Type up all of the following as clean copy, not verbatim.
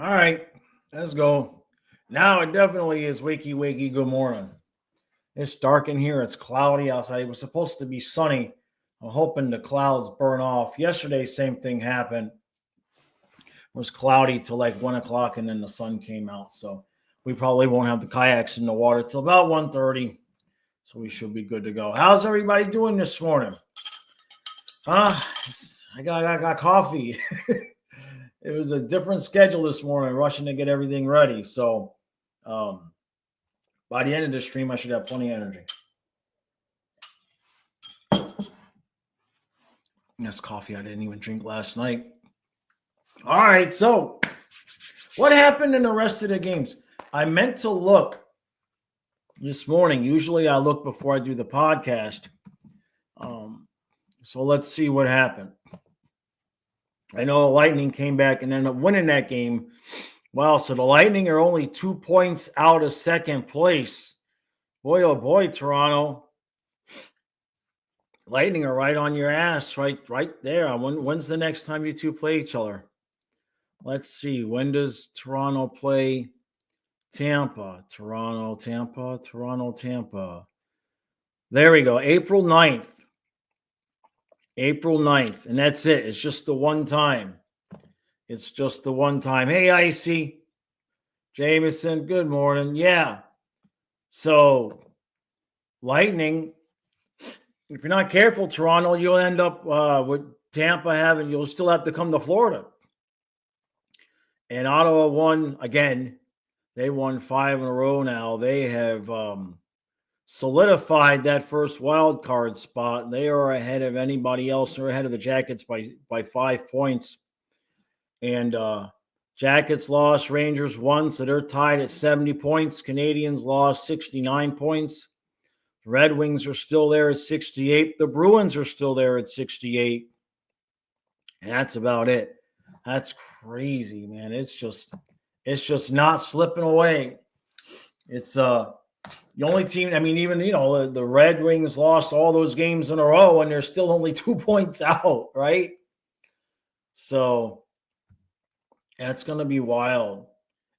All right, let's go. Now it definitely is wakey, wakey, good morning. It's dark in here. It's cloudy outside. It was supposed to be sunny. I'm hoping the clouds burn off. Yesterday, same thing happened. It was cloudy till like 1 o'clock, and then the sun came out. So we probably won't have the kayaks in the water till about 1:30. So we should be good to go. How's everybody doing this morning? I got coffee. It was a different schedule this morning, rushing to get everything ready. So by the end of the stream, I should have plenty of energy. That's coffee I didn't even drink last night. All right, so what happened in the rest of the games? I meant to look this morning. Usually I look before I do the podcast. So let's see what happened. I know Lightning came back and ended up winning that game. Wow, so the Lightning are only 2 points out of second place. Boy, oh boy, Toronto. Lightning are right on your ass, right there. When's the next time you two play each other? Let's see. When does Toronto play Tampa? Toronto, Tampa. There we go. April 9th. And that's it. It's just the one time. Hey, Icy. Jameson, good morning. Yeah. So, Lightning, if you're not careful, Toronto, you'll end up with Tampa you'll still have to come to Florida. And Ottawa won again. They won 5 in a row now. They have solidified that first wild card spot. They are ahead of anybody else. They're ahead of the Jackets by 5 points. And Jackets lost, Rangers won, so they're tied at 70 points. Canadians lost 69 points. Red Wings are still there at 68. The Bruins are still there at 68. And that's about it. That's crazy, man. It's just not slipping away. It's the only team, I mean, even, the Red Wings lost all those games in a row, and they're still only 2 points out, right? So that's going to be wild.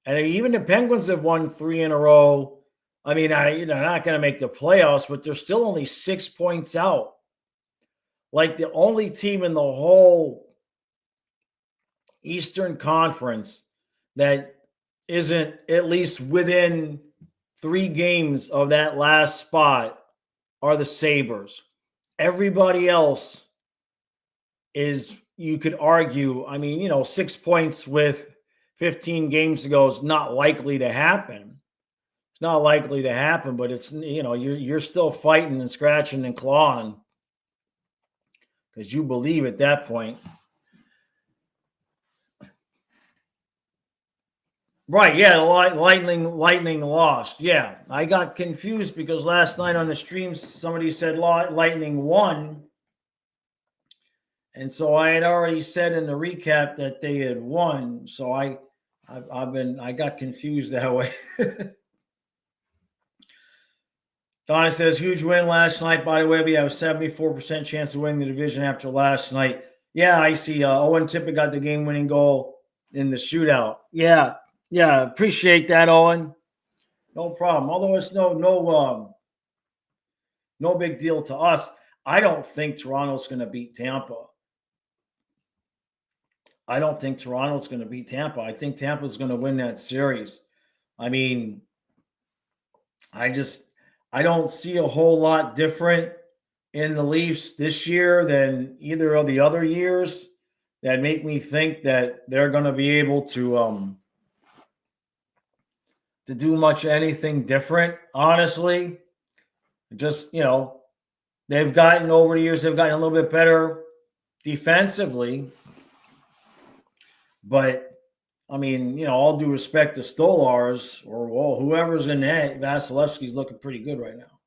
And even the Penguins have won 3 in a row. I mean, they're not going to make the playoffs, but they're still only 6 points out. Like the only team in the whole Eastern Conference that isn't at least within 3 games of that last spot are the Sabres. Everybody else is, you could argue, 6 points with 15 games to go is not likely to happen. It's not likely to happen, but it's, you're still fighting and scratching and clawing because you believe at that point. Right, yeah, Lightning lost. Yeah, I got confused because last night on the stream somebody said Lightning won. And so I had already said in the recap that they had won. So I got confused that way. Donna says, huge win last night. By the way, we have a 74% chance of winning the division after last night. Yeah, I see. Owen Tippett got the game-winning goal in the shootout. Yeah, appreciate that, Owen. No problem. Although it's no big deal to us. I don't think Toronto's going to beat Tampa. I think Tampa's going to win that series. I mean, I don't see a whole lot different in the Leafs this year than either of the other years that make me think that they're going to be able to do much anything different, honestly. Just, they've gotten over the years, they've gotten a little bit better defensively. But, all due respect to Stolars or whoever's in net, Vasilevsky's looking pretty good right now.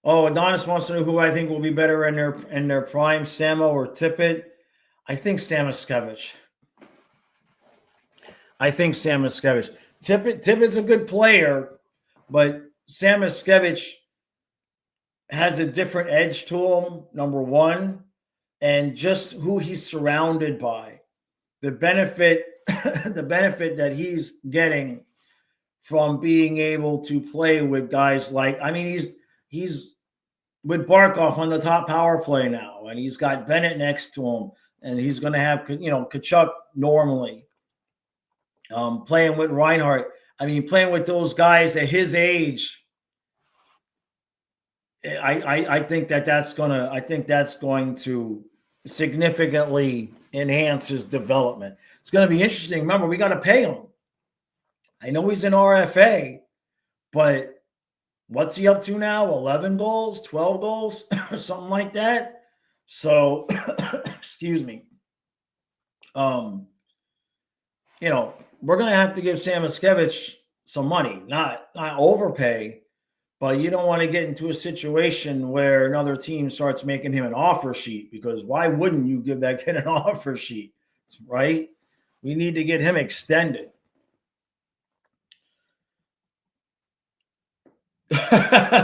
Oh, Adonis wants to know who I think will be better in their prime, Samo or Tippett. I think Samoskevich. Tippett's a good player, but Samoskevich has a different edge to him, number one, and just who he's surrounded by. the benefit the benefit that he's getting from being able to play with guys like, I mean, he's with Barkov on the top power play now, and he's got Bennett next to him, and he's going to have, Kachuk normally. Playing with Reinhardt. I mean, playing with those guys at his age, I think that's going to significantly enhance his development. It's going to be interesting. Remember, we got to pay him. I know he's in RFA, but what's he up to now? 11 goals, 12 goals, something like that. So, excuse me. We're going to have to give Vasileskiy some money, not overpay, but you don't want to get into a situation where another team starts making him an offer sheet, because why wouldn't you give that kid an offer sheet, right? We need to get him extended.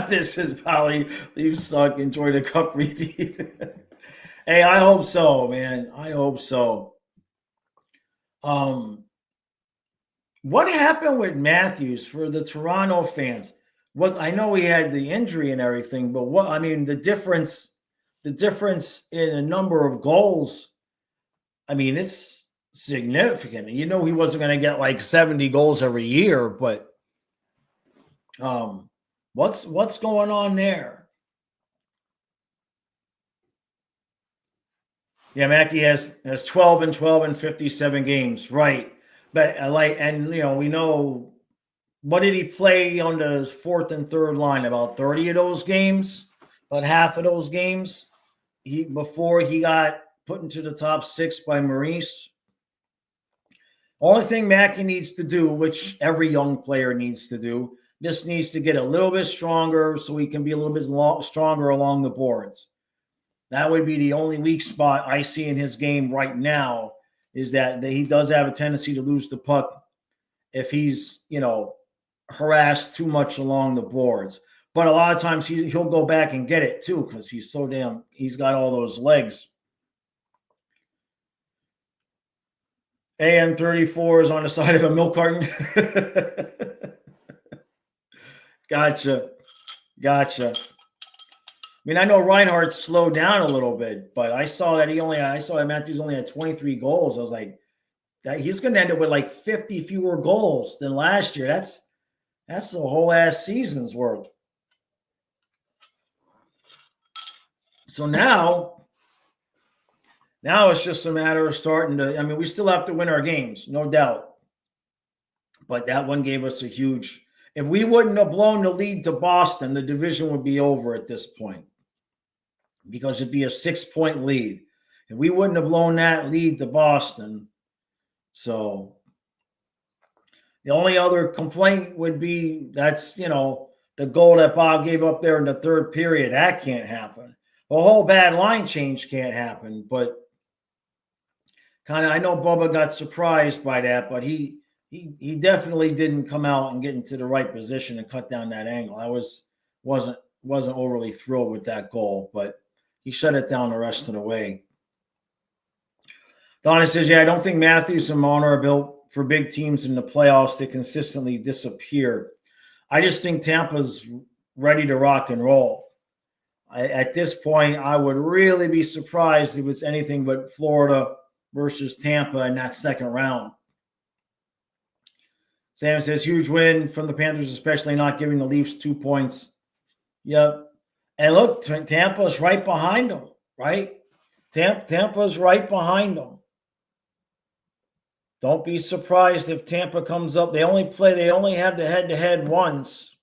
This is probably Leafs suck. Enjoy the cup repeat. Hey, I hope so, man. I hope so. What happened with Matthews for the Toronto fans? I know he had the injury and everything, but the difference in the number of goals, I mean, it's significant. He wasn't going to get like 70 goals every year, but what's going on there? Yeah, Mackey has 12 and 12 in 57 games, right? But we know, what did he play on the fourth and third line? About 30 of those games, about half of those games. Before he got put into the top 6 by Maurice. Only thing Mackey needs to do, which every young player needs to do, just needs to get a little bit stronger so he can be a little bit stronger along the boards. That would be the only weak spot I see in his game right now, is that he does have a tendency to lose the puck if he's, harassed too much along the boards. But a lot of times he'll go back and get it too, because he's got all those legs. AM34 is on the side of a milk carton. Gotcha. I mean, I know Reinhardt slowed down a little bit, but I saw that Matthews only had 23 goals. I was like, that he's going to end up with like 50 fewer goals than last year. That's the whole ass season's worth. So now it's just a matter of starting to, we still have to win our games, no doubt. But that one gave us a huge, if we wouldn't have blown the lead to Boston, the division would be over at this point, because it'd be a 6-point lead. And we wouldn't have blown that lead to Boston. So the only other complaint would be that's, the goal that Bob gave up there in the third period. That can't happen. A whole bad line change can't happen. But I know Bubba got surprised by that, but he definitely didn't come out and get into the right position and cut down that angle. I wasn't overly thrilled with that goal, but he shut it down the rest of the way. Donna says, yeah, I don't think Matthews and Marner are built for big teams in the playoffs. They consistently disappear. I just think Tampa's ready to rock and roll. At this point, I would really be surprised if it's anything but Florida versus Tampa in that second round. Sam says, huge win from the Panthers, especially not giving the Leafs 2 points. Yep. And look, Tampa's right behind them, right? Tampa's right behind them. Don't be surprised if Tampa comes up. They only have the head-to-head once.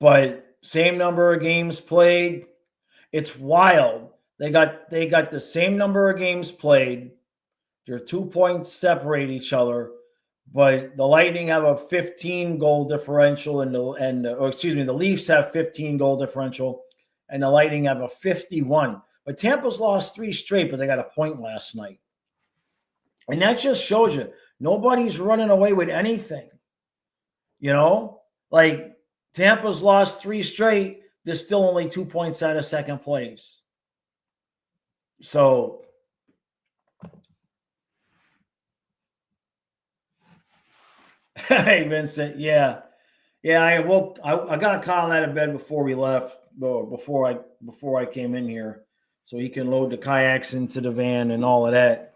But same number of games played. It's wild. They got the same number of games played. They're 2 points separate each other, but the Lightning have a 15-goal differential, and the Leafs have 15-goal differential, and the Lightning have a 51. But Tampa's lost 3 straight, but they got a point last night. And that just shows you nobody's running away with anything. Like Tampa's lost 3 straight. They're still only 2 points out of second place. So hey, Vincent, yeah. Yeah, I got Kyle out of bed before we left, before I came in here, so he can load the kayaks into the van and all of that.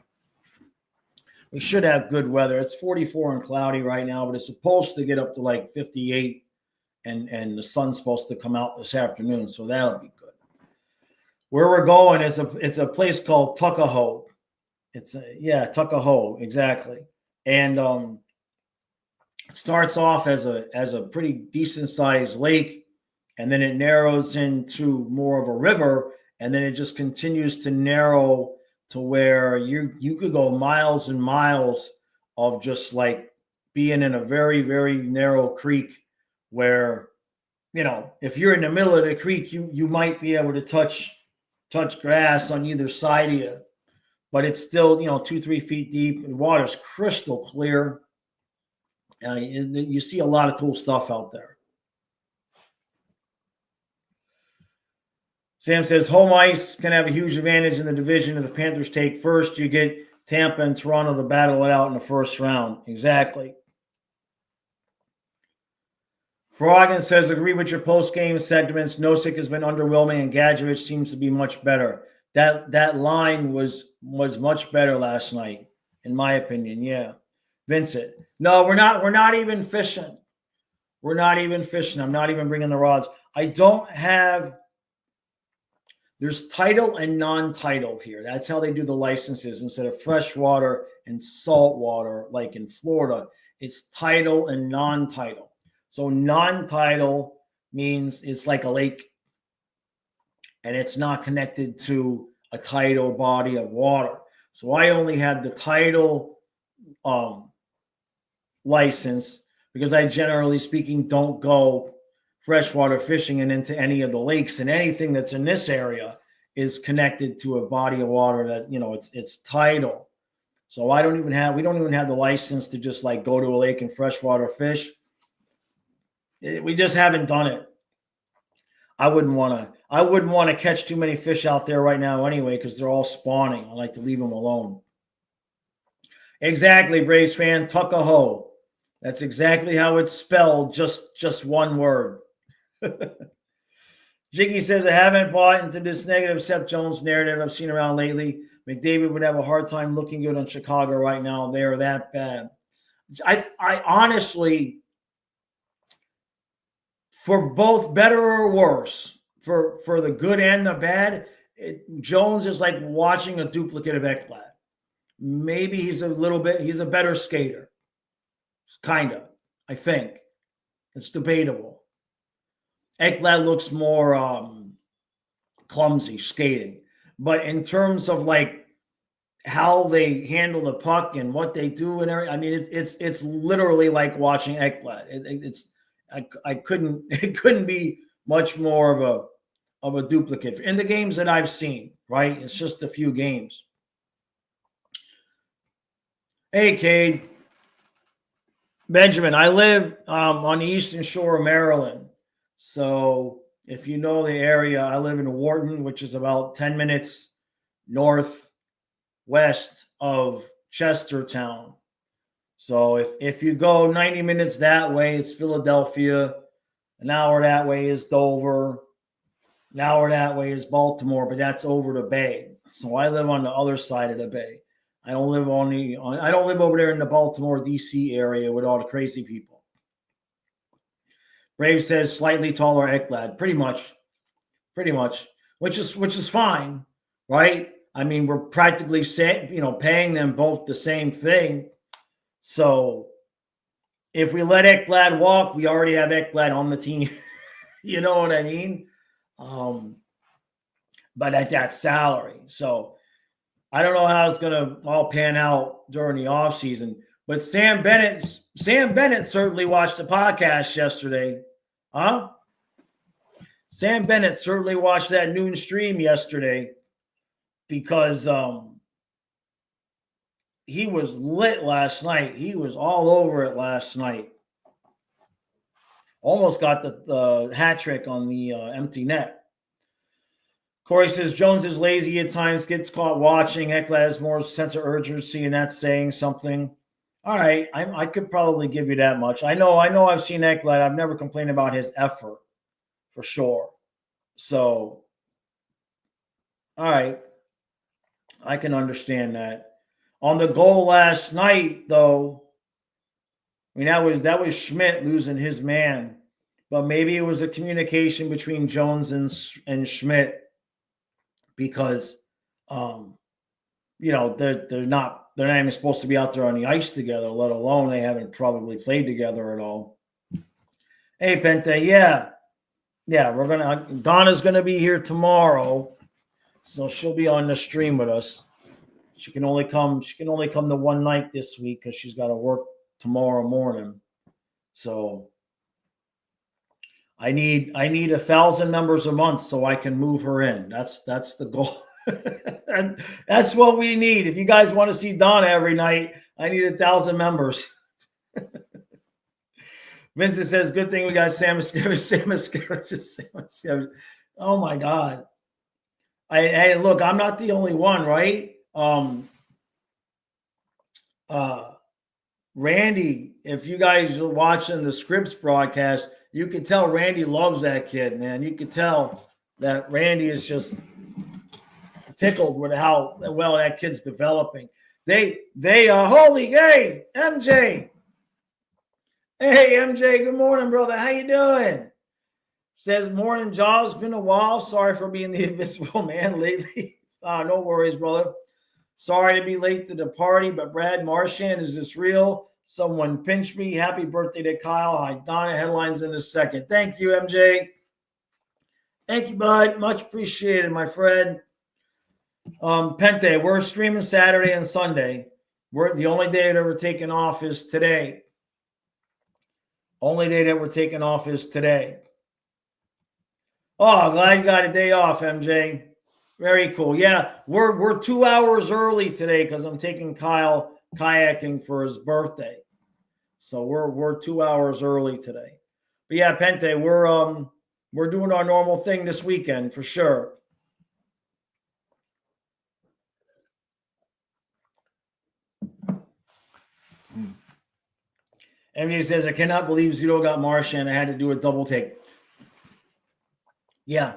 We should have good weather. It's 44 and cloudy right now, but it's supposed to get up to like 58, and the sun's supposed to come out this afternoon, so that'll be good. Where we're going is it's a place called Tuckahoe. Tuckahoe, exactly. And it starts off as a pretty decent sized lake, and then it narrows into more of a river, and then it just continues to narrow to where you could go miles and miles of just like being in a very, very narrow creek where, if you're in the middle of the creek, you might be able to touch grass on either side of you, but it's still 2-3 feet deep. The water's crystal clear. You see a lot of cool stuff out there. Sam says home ice can have a huge advantage in the division if the Panthers take first. You get Tampa and Toronto to battle it out in the first round. Exactly. Froggen says, agree with your post-game segments. Nosek has been underwhelming, and Gadjevich seems to be much better. That line was much better last night, in my opinion. Yeah. Vincent, no, we're not even fishing. We're not even fishing. I'm not even bringing the rods. I don't have. There's tidal and non-tidal here. That's how they do the licenses. Instead of freshwater and saltwater, like in Florida, it's tidal and non-tidal. So non-tidal means it's like a lake, and it's not connected to a tidal body of water. So I only have the tidal license because I, generally speaking, don't go freshwater fishing and into any of the lakes, and anything that's in this area is connected to a body of water that it's tidal. So we don't even have the license to just like go to a lake and freshwater fish. We just haven't done it. I wouldn't want to catch too many fish out there right now anyway, because they're all spawning. I like to leave them alone. Exactly, Braves fan, Tuckahoe. That's exactly how it's spelled, just one word. Jiggy says, I haven't bought into this negative Seth Jones narrative I've seen around lately. McDavid would have a hard time looking good on Chicago right now. They're that bad. I honestly, for both better or worse, for the good and the bad, Jones is like watching a duplicate of Ekblad. Maybe he's a better skater. Kind of, I think. It's debatable. Ekblad looks more clumsy skating. But in terms of like how they handle the puck and what they do and everything, I mean, it's literally like watching Ekblad. It couldn't be much more of a duplicate in the games that I've seen, right? It's just a few games. Hey, Cade. Benjamin, I live on the eastern shore of Maryland. So if you know the area, I live in Wharton, which is about 10 minutes northwest of Chestertown. So if you go 90 minutes that way, it's Philadelphia. An hour that way is Dover. An hour that way is Baltimore, but that's over the bay. So I live on the other side of the bay. I don't live over there in the Baltimore, D.C. area with all the crazy people. Brave says slightly taller Ekblad, pretty much, which is fine, right? I mean, we're practically paying them both the same thing. So if we let Ekblad walk, we already have Ekblad on the team. You know what I mean? But at that salary. So I don't know how it's going to all pan out during the offseason. But Sam Bennett certainly watched the podcast yesterday. Huh? Sam Bennett certainly watched that noon stream yesterday because he was lit last night. He was all over it last night. Almost got the hat trick on the empty net. Corey says Jones is lazy at times, gets caught watching. Ekblad has more sense of urgency, and that's saying something. All right, I could probably give you that much. I know I've seen Ekblad. I've never complained about his effort, for sure. So, all right, I can understand that. On the goal last night, though, I mean that was Schmidt losing his man, but maybe it was a communication between Jones and Schmidt because, they're not even supposed to be out there on the ice together, let alone they haven't probably played together at all. Hey, Pente, yeah, Donna's gonna be here tomorrow, so she'll be on the stream with us. She can only come the one night this week because she's got to work tomorrow morning. So I need 1,000 members a month so I can move her in. That's the goal. And that's what we need. If you guys want to see Donna every night, I need 1,000 members. Vincent says, good thing we got Sam Miscavige. Oh my God. Hey, look, I'm not the only one, right? Randy, if you guys are watching the Scripps broadcast, you can tell Randy loves that kid, man. You can tell that Randy is just tickled with how well that kid's developing. They holy hey, MJ. Hey, MJ, good morning, brother. How you doing? Says, morning, Jaws. Been a while. Sorry for being the invisible man lately. No worries, brother. Sorry to be late to the party, but Brad Marchand, is this real? Someone pinched me. Happy birthday to Kyle. Hi, Donna. Headlines in a second. Thank you, MJ. Thank you, bud. Much appreciated, my friend. Pente, we're streaming Saturday and Sunday. We're the only day that we're taking off is today. Only day that we're taking off is today. Oh, glad you got a day off, MJ. Very cool. Yeah, we're 2 hours early today because I'm taking Kyle kayaking for his birthday. So we're 2 hours early today. But yeah, Pente, we're doing our normal thing this weekend for sure. MJ says, I cannot believe Zito got Marchand. I had to do a double take. Yeah.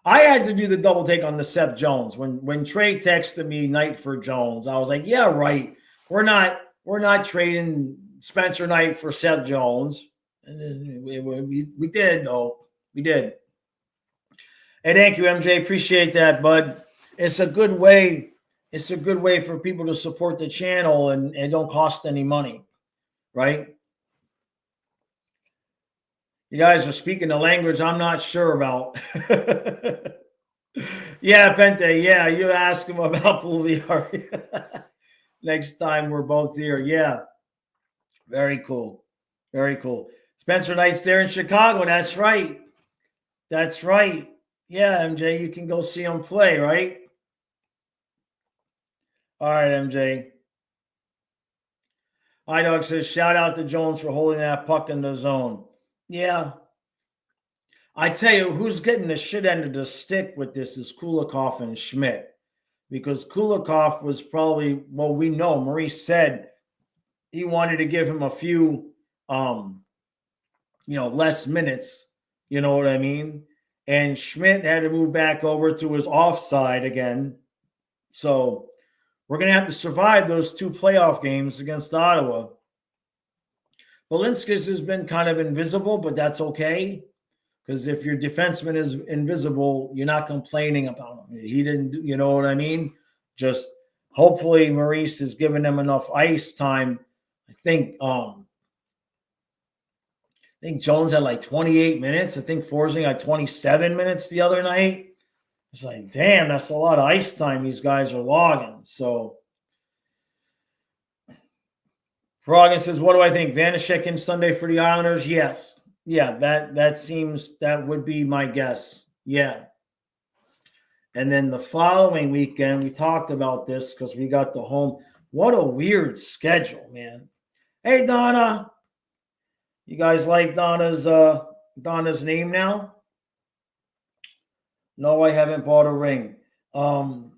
I had to do the double take on the Seth Jones. When Trey texted me Knight for Jones, I was like, yeah, right. We're not trading Spencer Knight for Seth Jones. And then we did, though. We did. Hey, thank you, MJ. Appreciate that, bud. It's a good way. It's a good way for people to support the channel and don't cost any money, right? You guys are speaking a language I'm not sure about. Yeah, Pente. Yeah, you ask him about Pulviar next time we're both here. Yeah, very cool. Very cool. Spencer Knight's there in Chicago. That's right. That's right. Yeah, MJ, you can go see him play, right? All right, MJ. iDog says, shout out to Jones for holding that puck in the zone. Yeah. I tell you, who's getting the shit end of the stick with this is Kulikov and Schmidt. Because Kulikov was probably, well, we know, Maurice said he wanted to give him a few, less minutes. You know what I mean? And Schmidt had to move back over to his offside again. So we're going to have to survive those two playoff games against Ottawa. Vasileskiy has been kind of invisible, but that's okay. Because if your defenseman is invisible, you're not complaining about him. He didn't, you know what I mean? Just hopefully Maurice has given him enough ice time. I think Jones had like 28 minutes. I think Forsling had 27 minutes the other night. It's like, damn, that's a lot of ice time these guys are logging. So Froggen says, what do I think? Vanashek in Sunday for the Islanders? Yes. Yeah, that would be my guess. Yeah. And then the following weekend, we talked about this because we got the home. What a weird schedule, man. Hey, Donna. You guys like Donna's name now? No, I haven't bought a ring. So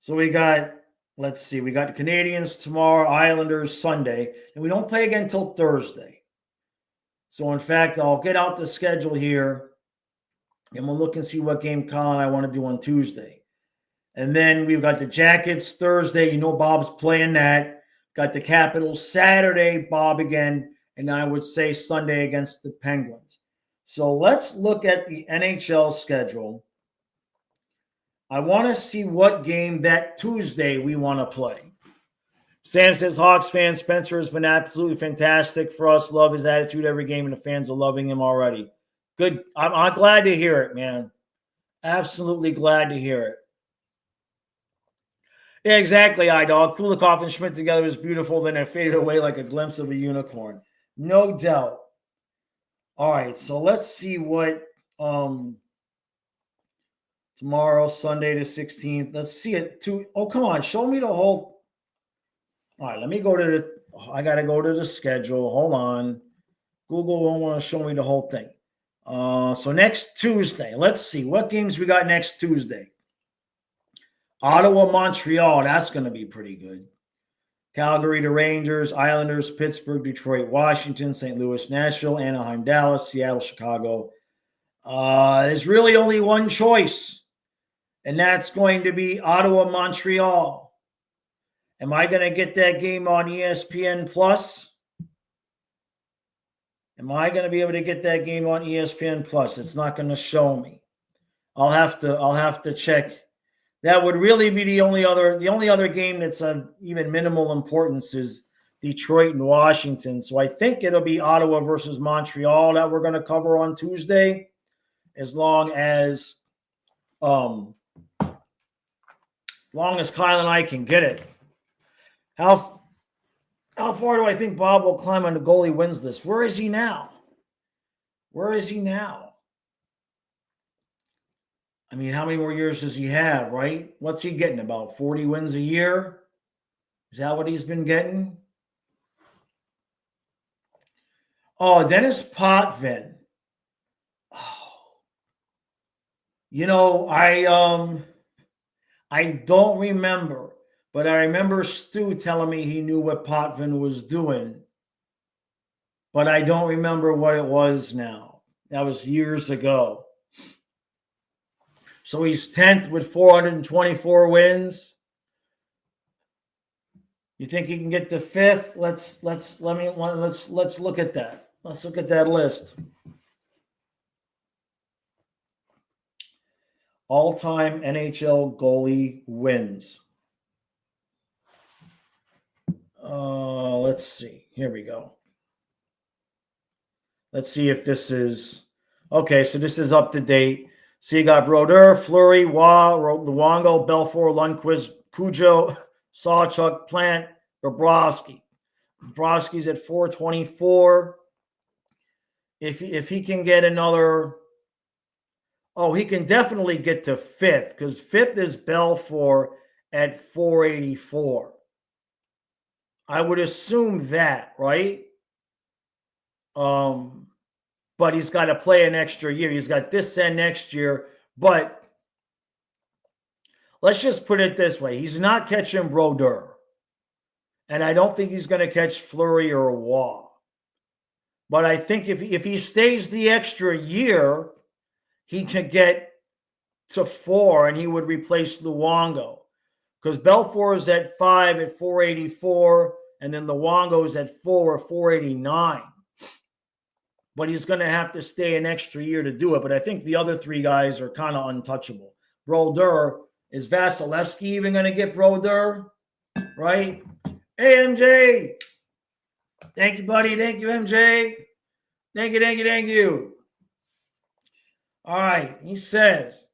we got, let's see, we got the Canadians tomorrow, Islanders Sunday, and we don't play again until Thursday. So in fact, I'll get out the schedule here, and we'll look and see what game Colin I want to do on Tuesday. And then we've got the Jackets Thursday. You know Bob's playing that. Got the Capitals Saturday, Bob again, and I would say Sunday against the Penguins. So let's look at the NHL schedule. I want to see what game that Tuesday we want to play. Sam says, Hawks fan Spencer has been absolutely fantastic for us. Love his attitude every game, and the fans are loving him already. Good. I'm glad to hear it, man. Absolutely glad to hear it. Yeah, exactly, iDog. Kulikov and Schmidt together is beautiful. Then it faded away like a glimpse of a unicorn. No doubt. All right, so let's see what tomorrow, Sunday the 16th. Let's see it. Oh, come on. Show me the whole. All right, let me go to I got to go to the schedule. Hold on. Google won't want to show me the whole thing. So next Tuesday, let's see. What games we got next Tuesday? Ottawa, Montreal. That's going to be pretty good. Calgary, the Rangers, Islanders, Pittsburgh, Detroit, Washington, St. Louis, Nashville, Anaheim, Dallas, Seattle, Chicago. There's really only one choice, and that's going to be Ottawa, Montreal. Am I going to get that game on ESPN Plus? Am I going to be able to get that game on ESPN Plus? It's not going to show me. I'll have to check. That would really be the only other game that's of even minimal importance is Detroit and Washington. So I think it'll be Ottawa versus Montreal that we're going to cover on Tuesday, as long as Kyle and I can get it. How far do I think Bob will climb on the goalie wins list? Where is he now? I mean, how many more years does he have, right? What's he getting, about 40 wins a year? Is that what he's been getting? Oh, Dennis Potvin. Oh. You know, I don't remember, but I remember Stu telling me he knew what Potvin was doing, but I don't remember what it was now. That was years ago. So he's 10th with 424 wins. You think he can get to 5th? Let's look at that. Let's look at that list. All-time NHL goalie wins. Let's see. Here we go. Let's see if this is okay. So this is up to date. So you got Brodeur, Fleury, Waugh, Luongo, Belfour, Lundqvist, Cujo, Sawchuk, Plant, Bobrovsky. Bobrovsky's at 424. If he can get another, he can definitely get to 5th, because 5th is Belfour at 484. I would assume that, right? But he's got to play an extra year. He's got this and next year. But let's just put it this way. He's not catching Brodeur. And I don't think he's going to catch Fleury or Waugh. But I think if he stays the extra year, he can get to 4 and he would replace Luongo. Because Belfour is at 5 at 484, and then Luongo is at 4 at 489. But he's going to have to stay an extra year to do it. But I think the other 3 guys are kind of untouchable. Brodeur, is Vasileskiy even going to get Brodeur? Right? Hey, MJ. Thank you, buddy. Thank you, MJ. Thank you. All right. He says,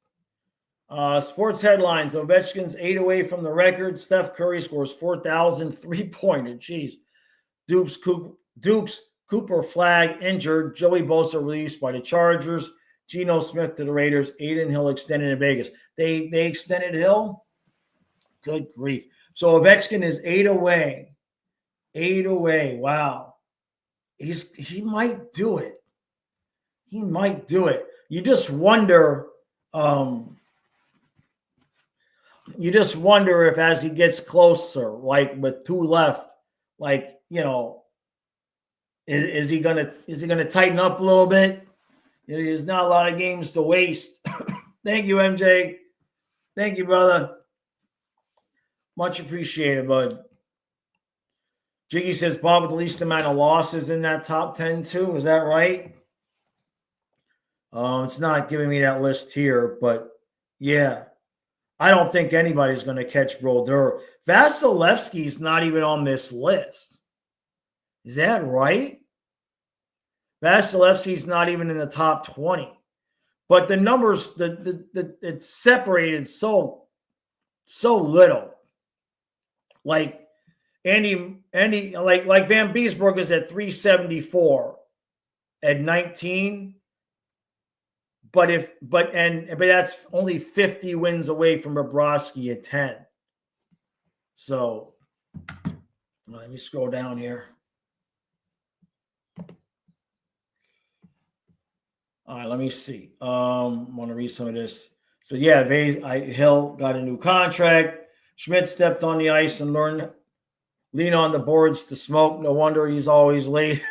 sports headlines. Ovechkin's 8 away from the record. Steph Curry scores 4,000 3-pointer. Jeez. Dukes Cooper flag injured. Joey Bosa released by the Chargers. Geno Smith to the Raiders. Aiden Hill extended in Vegas. They extended Hill? Good grief. So Ovechkin is 8 away. 8 away. Wow. He might do it. you just wonder. You just wonder if as he gets closer, like with 2 left, like is he gonna tighten up a little bit? There's not a lot of games to waste. Thank you, MJ. Thank you, brother. Much appreciated, bud. Jiggy says Bob with the least amount of losses in that top 10 too. Is that right? It's not giving me that list here, but yeah. I don't think anybody's going to catch Brodeur. Vasilevsky's not even on this list. Is that right? Vasilevsky's not even in the top 20. But the numbers, it's separated so little. Like Andy, like Van Beesbrook is at 374 at 19. But that's only 50 wins away from Bobrovsky at 10. So let me scroll down here. All right, let me see. I want to read some of this. So yeah, Hill got a new contract. Schmidt stepped on the ice and lean on the boards to smoke. No wonder he's always late.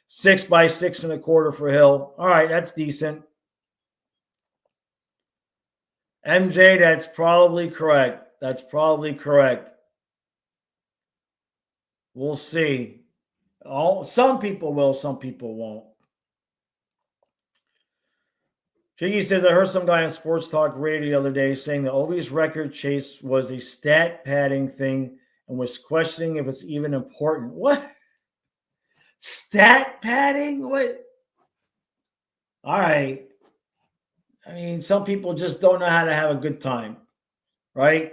6 by 6.25 for Hill. All right, that's decent. MJ, that's probably correct. That's probably correct. We'll see. Some people will, some people won't. Jiggy says, I heard some guy on Sports Talk Radio the other day saying that Ovi's record chase was a stat padding thing and was questioning if it's even important. What? Stat padding? What? All right. I mean, some people just don't know how to have a good time, right?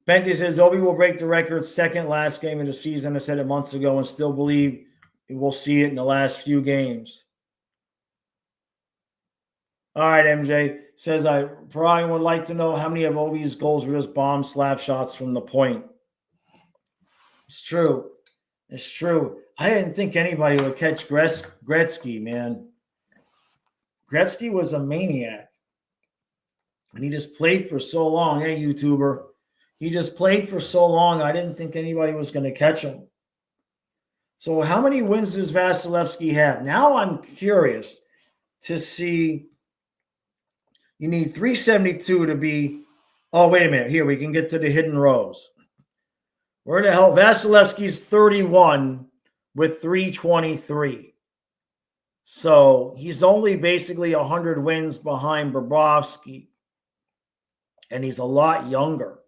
Benty says Ovi will break the record second last game of the season. I said it months ago and still believe we'll see it in the last few games. All right, MJ says I probably would like to know how many of Ovi's goals were just bomb slap shots from the point. It's true. It's true. I didn't think anybody would catch Gretzky, man. Gretzky was a maniac. And he just played for so long. Hey, YouTuber. He just played for so long, I didn't think anybody was going to catch him. So how many wins does Vasilevskiy have? Now I'm curious to see. You need 372 to be. Oh, wait a minute. Here, we can get to the hidden rows. Where the hell? Vasilevsky's 31 with 323. So he's only basically 100 wins behind Bobrovsky. And he's a lot younger.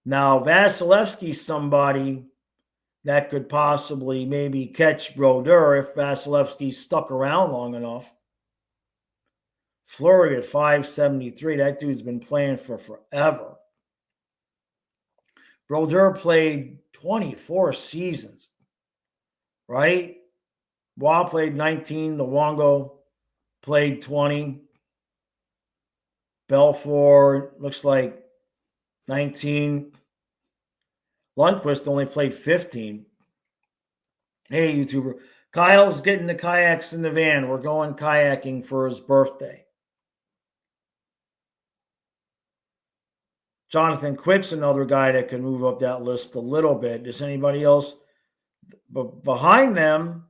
Now, Vasilevsky's somebody that could possibly maybe catch Brodeur if Vasilevsky stuck around long enough. Flurry at 573. That dude's been playing for forever. Brodeur played 24 seasons, right? Wah played 19. Luongo played 20. Belfort looks like 19. Lundqvist only played 15. Hey, YouTuber. Kyle's getting the kayaks in the van. We're going kayaking for his birthday. Jonathan Quick's another guy that can move up that list a little bit. Does anybody else? But behind them,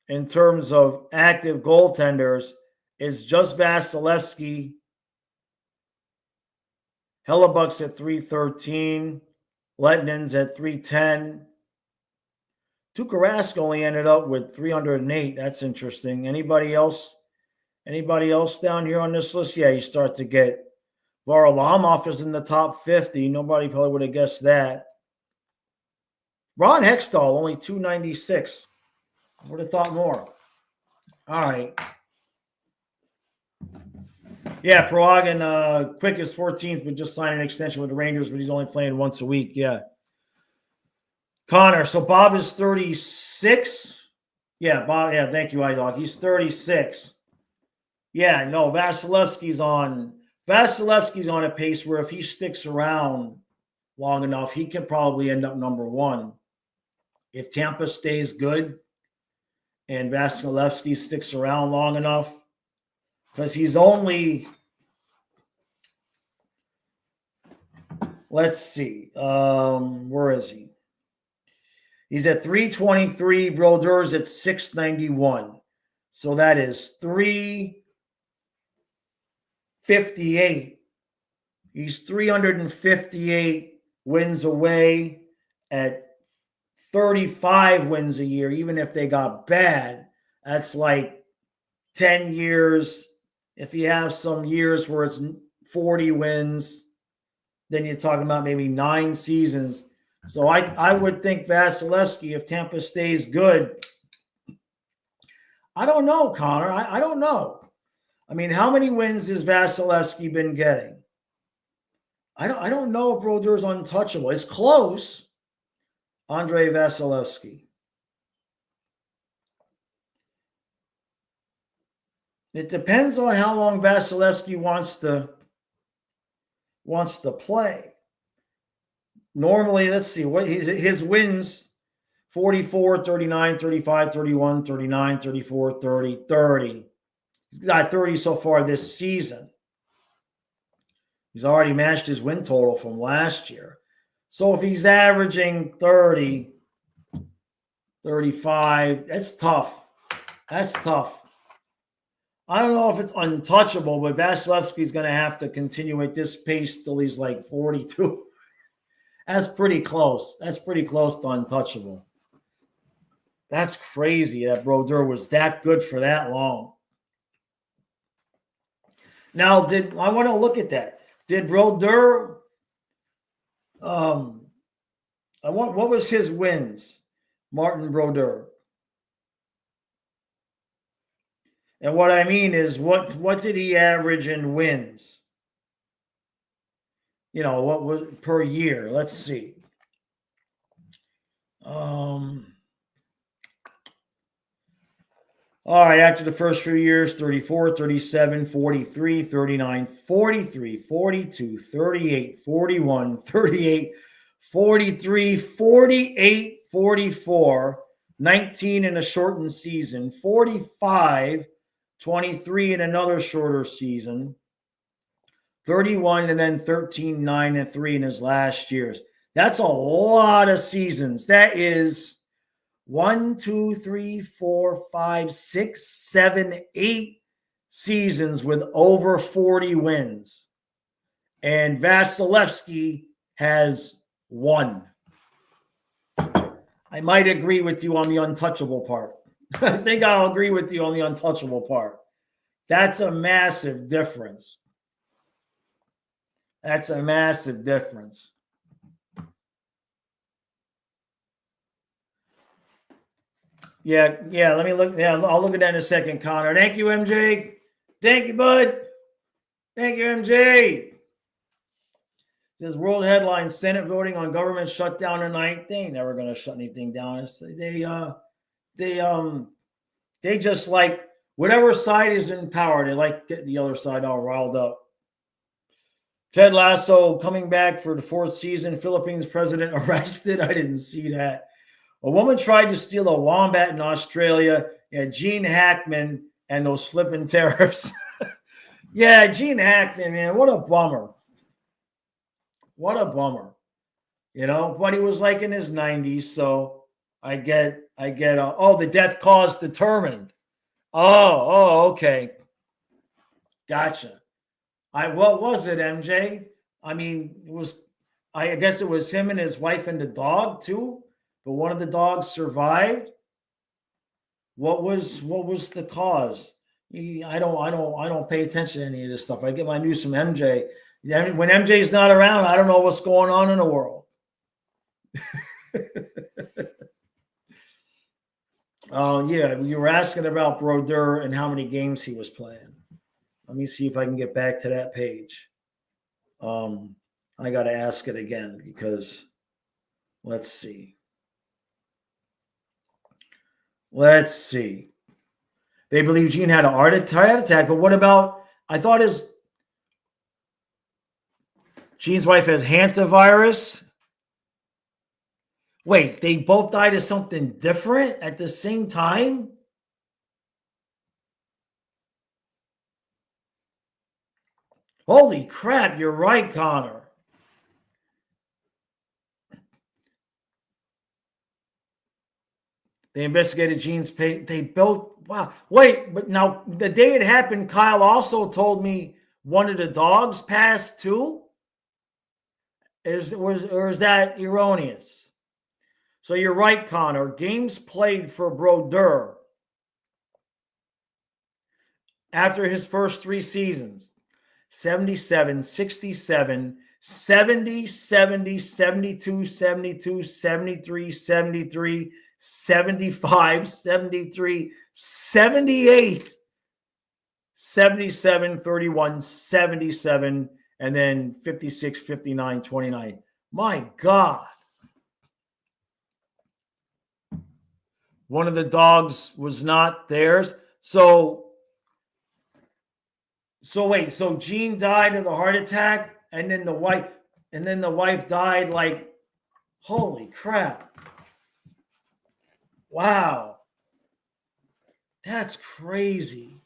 in terms of active goaltenders, is just Vasilevskiy. Hellebuck's at 313. Letnin's at 310. Tuukka Rask only ended up with 308. That's interesting. Anybody else? Anybody else down here on this list? Yeah, you start to get Varlamov is in the top 50. Nobody probably would have guessed that. Ron Hextall, only 296. I would have thought more. All right. Yeah, Paragon, Quick is 14th, but just signed an extension with the Rangers, but he's only playing once a week. Yeah. Connor, so Bob is 36. Yeah, Bob. Yeah, thank you, iDog. He's 36. Yeah, no, Vasilevsky's on a pace where if he sticks around long enough, he can probably end up number one. If Tampa stays good, and Vasilevskiy sticks around long enough, because he's only, let's see, where is he? He's at 323. Brodeur's at 691. So that is 358. He's 358 wins away at 35 wins a year, even if they got bad. That's like 10 years. If you have some years where it's 40 wins, then you're talking about maybe 9 seasons. So I would think Vasilevskiy, if Tampa stays good, I don't know, Connor. I don't know. I mean, how many wins has Vasilevskiy been getting? I don't know if Brodeur's untouchable. It's close. Andrei Vasilevskiy. It depends on how long Vasilevskiy wants to play. Normally, let's see, what his wins: 44, 39, 35, 31, 39, 34, 30, 30. He's got 30 so far this season. He's already matched his win total from last year. So if he's averaging 30, 35, that's tough. That's tough. I don't know if it's untouchable, but Vasilevsky's going to have to continue at this pace till he's like 42. That's pretty close. That's pretty close to untouchable. That's crazy that Brodeur was that good for that long. Now, I want to look at that. Did Brodeur, what was his wins? Martin Brodeur. And what I mean is, what did he average in wins? You know, what was per year? Let's see. All right, after the first few years, 34, 37, 43, 39, 43, 42, 38, 41, 38, 43, 48, 44, 19 in a shortened season, 45, 23 in another shorter season, 31, and then 13, 9, and 3 in his last years. That's a lot of seasons. That is 1, 2, 3, 4, 5, 6, 7, 8 seasons with over 40 wins. And Vasilevskiy has 1. I might agree with you on the untouchable part. I think I'll agree with you on the untouchable part. That's a massive difference. That's a massive difference. Yeah, let me look. Yeah, I'll look at that in a second, Connor. Thank you, MJ. Thank you, bud. Thank you, MJ. There's world headline: Senate voting on government shutdown tonight. They ain't never going to shut anything down. They just like whatever side is in power. They like getting the other side all riled up. Ted Lasso coming back for the 4th season. Philippines president arrested. I didn't see that. A woman tried to steal a wombat in Australia. Yeah, Gene Hackman and those flipping tariffs. Yeah, Gene Hackman, man, what a bummer. What a bummer. You know, but he was like in his 90s, so I get the death cause determined. Oh, okay. Gotcha. What was it, MJ? I mean, I guess it was him and his wife and the dog too. But one of the dogs survived. What was the cause? I don't pay attention to any of this stuff. I get my news from MJ. When MJ's not around, I don't know what's going on in the world. Oh yeah, you were asking about Brodeur and how many games he was playing. Let me see if I can get back to that page. I got to ask it again because let's see. Let's see. They believe Gene had a heart attack, but what about, I thought Gene's wife had hantavirus. Wait, they both died of something different at the same time? Holy crap, you're right, Connor. They investigated Gene's pay. They built, wow. Wait, but now the day it happened, Kyle also told me one of the dogs passed too. Or is that erroneous? So you're right, Connor. Games played for Brodeur after his first 3 seasons: 77, 67, 70, 70, 72, 72, 73, 73, 75, 73, 78, 77, 31, 77, and then 56, 59, 29. My God. One of the dogs was not theirs. So wait, so Gene died of the heart attack, and then the wife died, like, holy crap. Wow. That's crazy.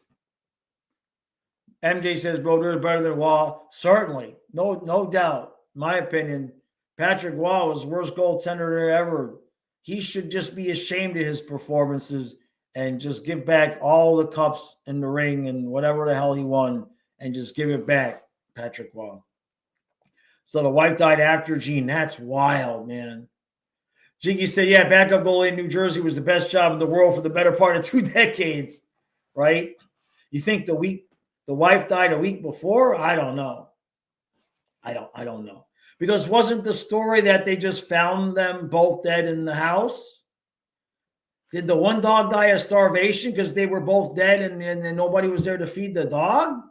MJ says Brodeur is better than Wall. Certainly. No doubt. My opinion, Patrick Wall was the worst goaltender ever. He should just be ashamed of his performances and just give back all the cups in the ring and whatever the hell he won and just give it back, Patrick Wall. So the wife died after Gene. That's wild, man. Jiggy said, yeah, backup goalie in New Jersey was the best job in the world for the better part of 2 decades, right? You think the wife died a week before? I don't know. I don't know. Because wasn't the story that they just found them both dead in the house? Did the one dog die of starvation because they were both dead and nobody was there to feed the dog?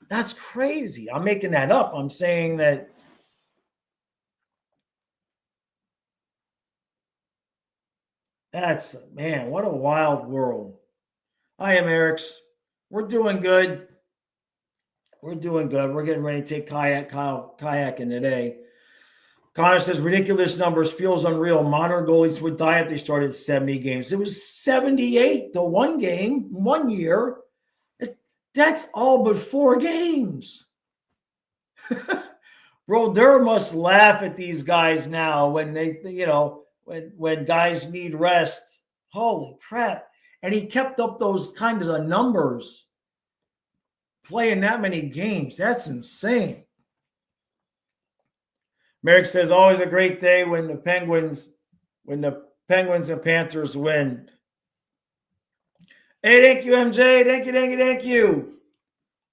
That's crazy. I'm making that up. I'm saying that. That's, man, what a wild world. I am Eric's. We're doing good. We're doing good. We're getting ready to take kayaking today. Connor says, ridiculous numbers, feels unreal. Modern goalies would die if they started 70 games. It was 78 to 1 game, 1 year. That's all but 4 games. Brodeur must laugh at these guys now when they, when guys need rest. Holy crap. And he kept up those kinds of numbers playing that many games. That's insane. Merrick says, always a great day when the Penguins and Panthers win. Hey, thank you, MJ. Thank you.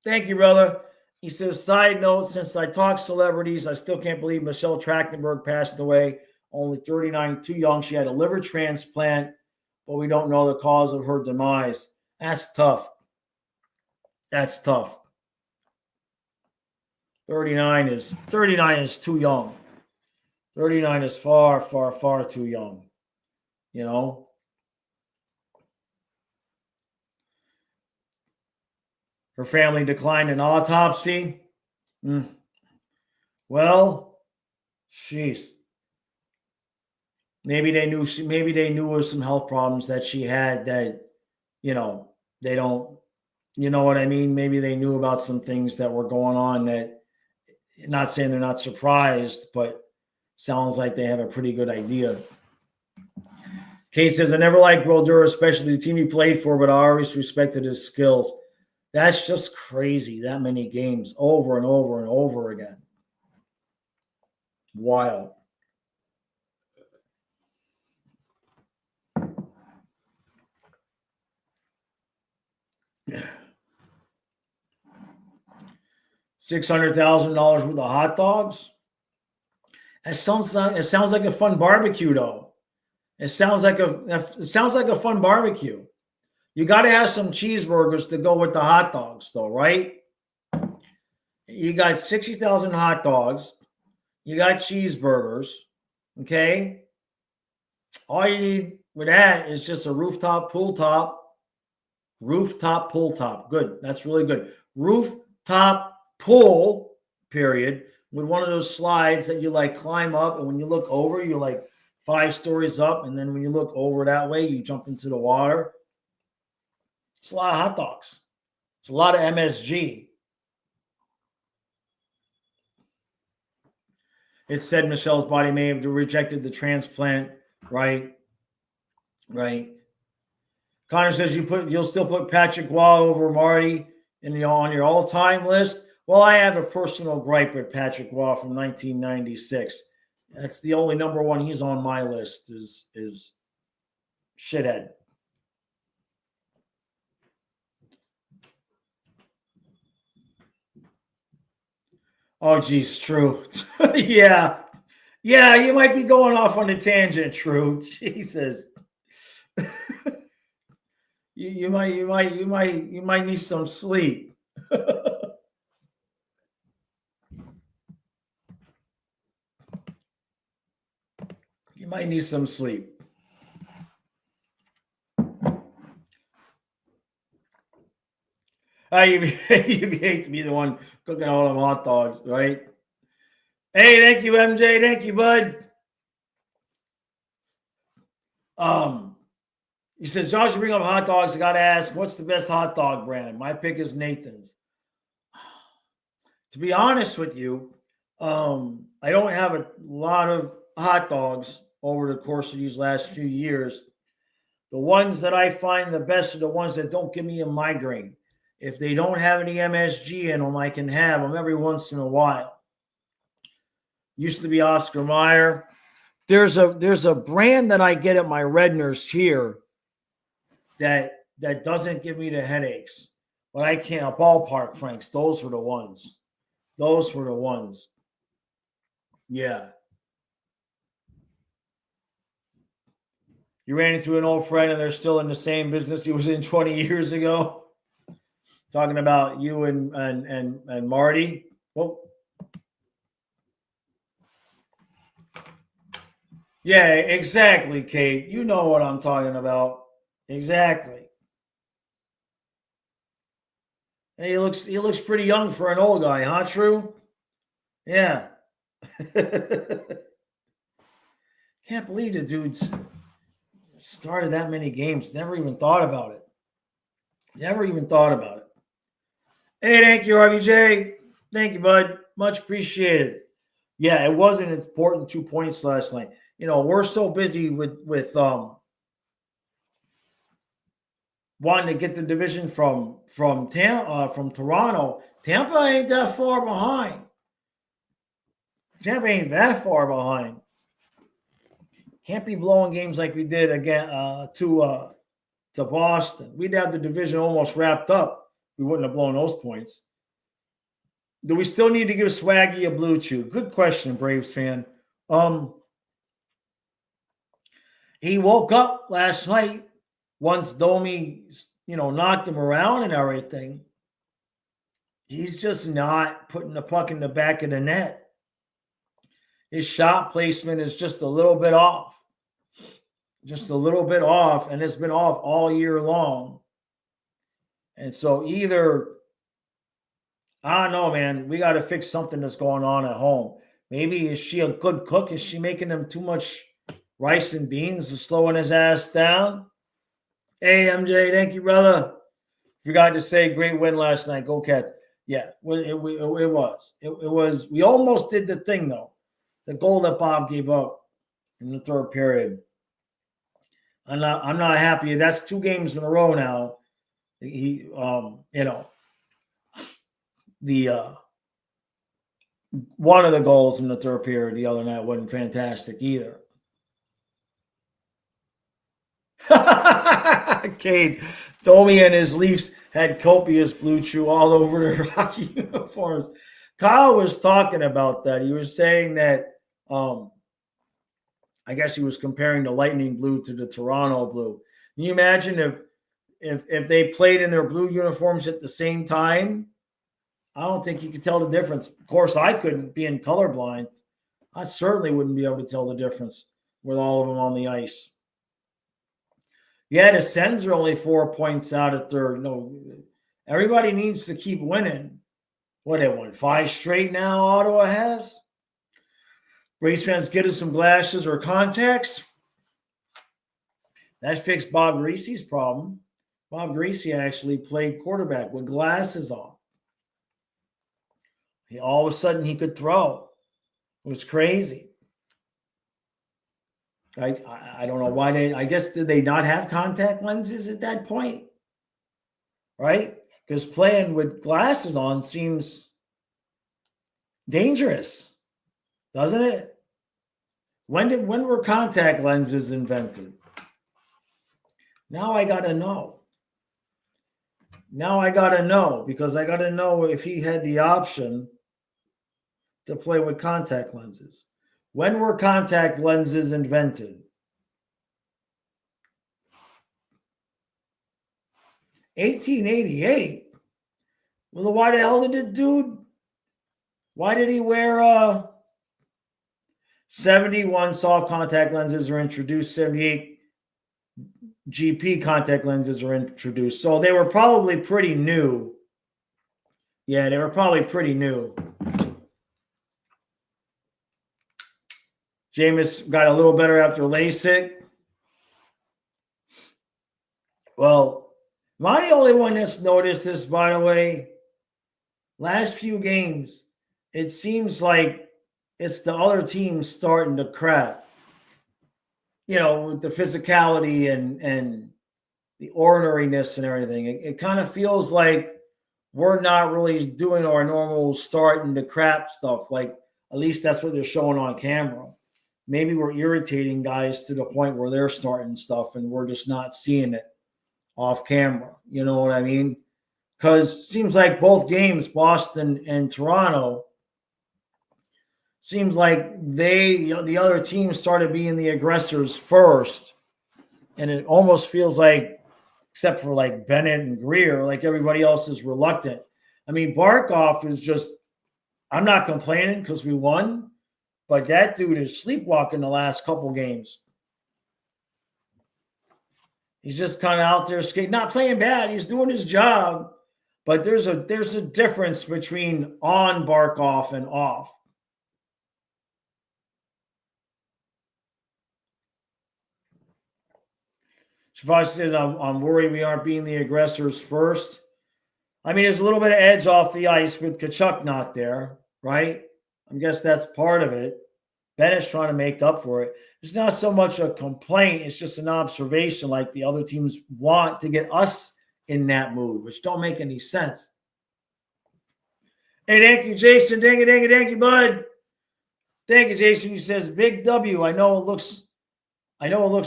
Thank you, brother. He says, side note, since I talk celebrities, I still can't believe Michelle Trachtenberg passed away. Only 39, too young. She had a liver transplant, but we don't know the cause of her demise. That's tough. 39 is too young. 39 is far, far, far too young. Her family declined an autopsy. Well, jeez. Maybe they knew there was some health problems that she had that, they don't, you know what I mean? Maybe they knew about some things that were going on that, not saying they're not surprised, but sounds like they have a pretty good idea. Kate says, I never liked Brodeur, especially the team he played for, but I always respected his skills. That's just crazy. That many games over and over and over again. Wild. $600,000 worth of hot dogs. It sounds like a fun barbecue, though. It sounds like a fun barbecue. You got to have some cheeseburgers to go with the hot dogs, though, right? You got 60,000 hot dogs. You got cheeseburgers. Okay. All you need with that is just a rooftop pool top. Good. That's really good. Rooftop pool, period, with one of those slides that you climb up, and when you look over, you're 5 stories up, and then when you look over that way, you jump into the water. It's a lot of hot dogs. It's a lot of MSG. It said Michelle's body may have rejected the transplant. Right. Connor says you'll still put Patrick Waugh over Marty on your all-time list. Well, I have a personal gripe with Patrick Waugh from 1996. That's the only number one he's on my list is shithead. Oh, geez, true. Yeah, you might be going off on a tangent, true. Jesus. you might need some sleep. You might need some sleep. You hate to be the one cooking all them hot dogs, right? Hey, thank you, MJ. Thank you, bud. He says, Josh, you bring up hot dogs. I got to ask, what's the best hot dog brand? My pick is Nathan's. To be honest with you, I don't have a lot of hot dogs over the course of these last few years. The ones that I find the best are the ones that don't give me a migraine. If they don't have any MSG in them, I can have them every once in a while. Used to be Oscar Mayer. There's a brand that I get at my Redner's here that doesn't give me the headaches. But I can't. Ballpark Franks, those were the ones. Those were the ones. Yeah. You ran into an old friend and they're still in the same business he was in 20 years ago. Talking about you and Marty. Well, yeah, exactly, Kate. You know what I'm talking about. Exactly. Hey, he looks pretty young for an old guy, huh? True? Yeah. Can't believe the dude's started that many games. Never even thought about it. Hey, thank you, RBJ. Thank you, bud. Much appreciated. Yeah, it was an important 2 points last night. We're so busy with wanting to get the division from Toronto. Tampa ain't that far behind. Can't be blowing games like we did again to Boston. We'd have the division almost wrapped up. We wouldn't have blown those points. Do we still need to give Swaggy a blue chew? Good question, Braves fan. He woke up last night once Domi, knocked him around and everything. He's just not putting the puck in the back of the net. His shot placement is just a little bit off. And it's been off all year long. And so either, I don't know, man, we got to fix something that's going on at home. Maybe is she a good cook? Is she making him too much rice and beans and slowing his ass down? Hey, MJ, thank you, brother. Forgot to say, great win last night. Go Cats. Yeah, it was. It was. We almost did the thing, though. The goal that Bob gave up in the third period. I'm not happy. That's 2 games in a row now. One of the goals in the third period the other night wasn't fantastic either. Cade, Domi and his Leafs had copious blue chew all over their hockey uniforms. Kyle was talking about that. He was saying that I guess he was comparing the Lightning blue to the Toronto blue. Can you imagine if they played in their blue uniforms at the same time? I don't think you could tell the difference. Of course, I couldn't, being colorblind. I certainly wouldn't be able to tell the difference with all of them on the ice. Yeah, the Sens are only 4 points out at third. No, everybody needs to keep winning. What, they won 5 straight now, Ottawa has? Race fans, get us some glasses or contacts. That fixed Bob Greasy's problem. Bob Greasy actually played quarterback with glasses on. All of a sudden, he could throw. was crazy. I don't know why I guess, did they not have contact lenses at that point? Right? Because playing with glasses on seems dangerous, doesn't it? When were contact lenses invented? Now I gotta know. Now I gotta know, because I gotta know if he had the option to play with contact lenses. When were contact lenses invented? 1888. Well, why the hell did it, dude? Why did he wear 71 soft contact lenses were introduced, 78 GP contact lenses were introduced. So they were probably pretty new. Yeah, they were probably pretty new. Jameis got a little better after LASIK. Well, am I the only one that's noticed this, by the way? Last few games, it seems like it's the other team starting to crap. You know, with the physicality and the ordinariness and everything. It kind of feels like we're not really doing our normal starting to crap stuff. Like, at least that's what they're showing on camera. Maybe we're irritating guys to the point where they're starting stuff and we're just not seeing it off camera. You know what I mean? Because it seems like both games, Boston and Toronto, seems like the other team started being the aggressors first. And it almost feels like, except for like Bennett and Greer, like everybody else is reluctant. I mean, Barkov is just, I'm not complaining because we won, but that dude is sleepwalking the last couple games. He's just kind of out there skating, not playing bad. He's doing his job, but there's a difference between on Barkov and off. Shavash says, I'm worried we aren't being the aggressors first. I mean, there's a little bit of edge off the ice with Tkachuk not there, right? I guess that's part of it. Bennett's trying to make up for it. It's not so much a complaint. It's just an observation, like the other teams want to get us in that mood, which don't make any sense. Hey, thank you, Jason. Thank you, bud. Thank you, Jason. He says, big W. I know it looks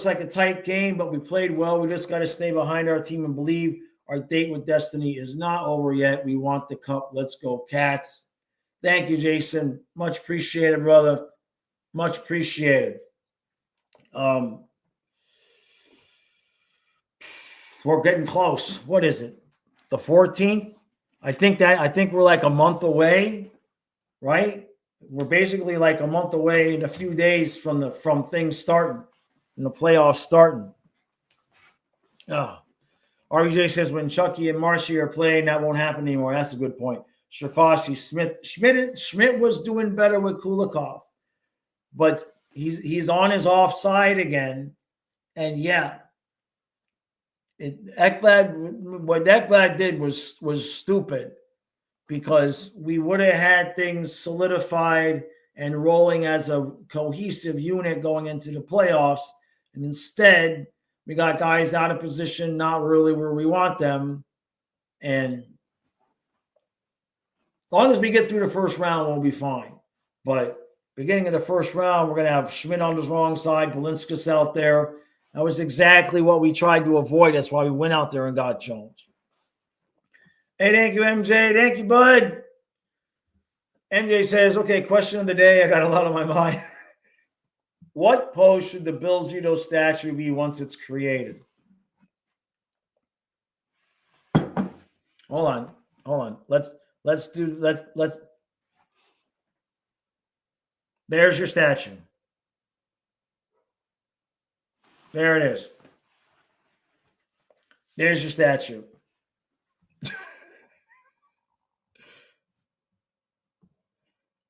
like a tight game, but we played well. We just got to stay behind our team and believe our date with destiny is not over yet. We want the cup. Let's go, Cats. Thank you, Jason. Much appreciated, brother. Much appreciated. We're getting close. What is it? The 14th? I think we're like a month away, right? We're basically like a month away in a few days from things starting and the playoffs starting. RBJ says when Chucky and Marshy are playing, that won't happen anymore. That's a good point. Shafasi, Schmidt was doing better with Kulikov, but he's on his offside again. And yeah, what Ekblad did was stupid, because we would have had things solidified and rolling as a cohesive unit going into the playoffs. And instead, we got guys out of position, not really where we want them. And as long as we get through the first round, we'll be fine. But beginning of the first round, we're going to have Schmidt on the wrong side, Belinskas out there. That was exactly what we tried to avoid. That's why we went out there and got Jones. Hey, thank you, MJ. Thank you, bud. MJ says, okay, question of the day. I got a lot on my mind. What pose should the Bill Zito statue be once it's created? Hold on. Let's there's your statue. There it is. There's your statue.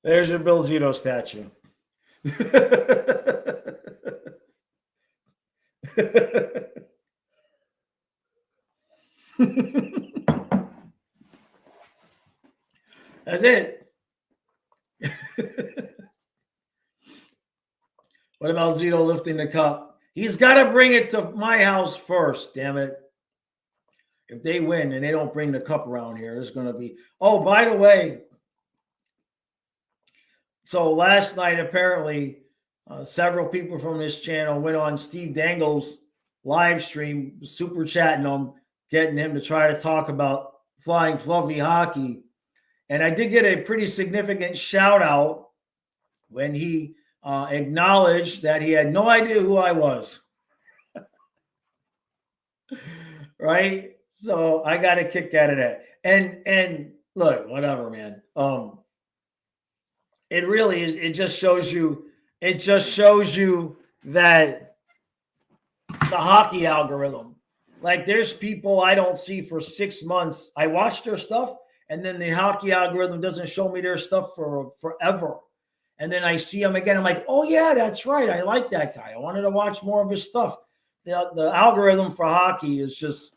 There's your Bill Zito statue. That's it. What about Zito lifting the cup? He's got to bring it to my house first, damn it. If they win and they don't bring the cup around here, it's going to be. Oh, by the way, so last night, apparently, several people from this channel went on Steve Dangle's live stream, super chatting him, getting him to try to talk about flying fluffy hockey. And I did get a pretty significant shout out when he acknowledged that he had no idea who I was. Right? So I got a kick out of that. And look, whatever, man. It really is. It just shows you that the hockey algorithm, like there's people I don't see for 6 months. I watch their stuff, and then the hockey algorithm doesn't show me their stuff for forever. And then I see them again. I'm like, oh yeah, that's right. I like that guy. I wanted to watch more of his stuff. The algorithm for hockey is just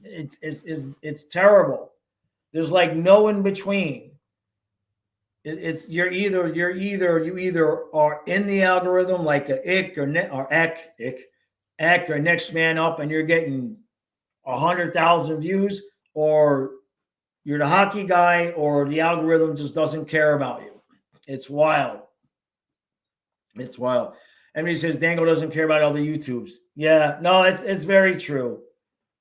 it's terrible. There's like no in between. You either are in the algorithm like a ick or Eck or next man up, and you're getting 100,000 views, or you're the hockey guy, or the algorithm just doesn't care about you. It's wild. It's wild. And he says Dangle doesn't care about all the YouTubes. Yeah, no, it's very true.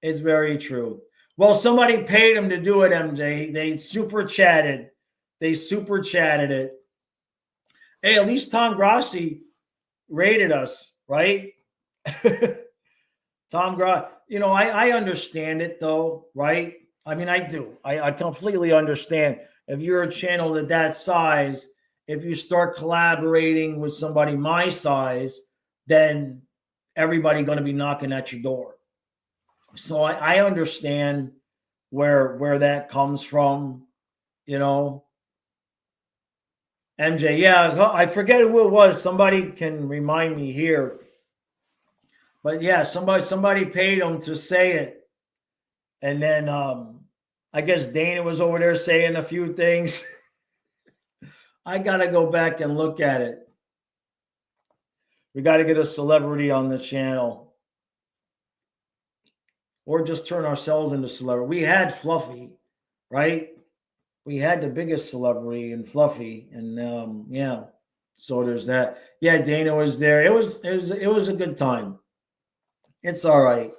It's very true. Well, somebody paid him to do it, MJ. They super chatted it. Hey, at least Tom Grossi rated us, right? Tom Grossi, I understand it though, right? I mean, I do. I completely understand. If you're a channel that size, if you start collaborating with somebody my size, then everybody going to be knocking at your door. So I understand where that comes from, MJ, yeah, I forget who it was. Somebody can remind me here. But yeah, somebody paid him to say it. And then I guess Dana was over there saying a few things. I got to go back and look at it. We got to get a celebrity on the channel. Or just turn ourselves into celebrity. We had Fluffy, right? We had the biggest celebrity in Fluffy, and yeah. So there's that. Yeah, Dana was there. It was a good time. It's all right,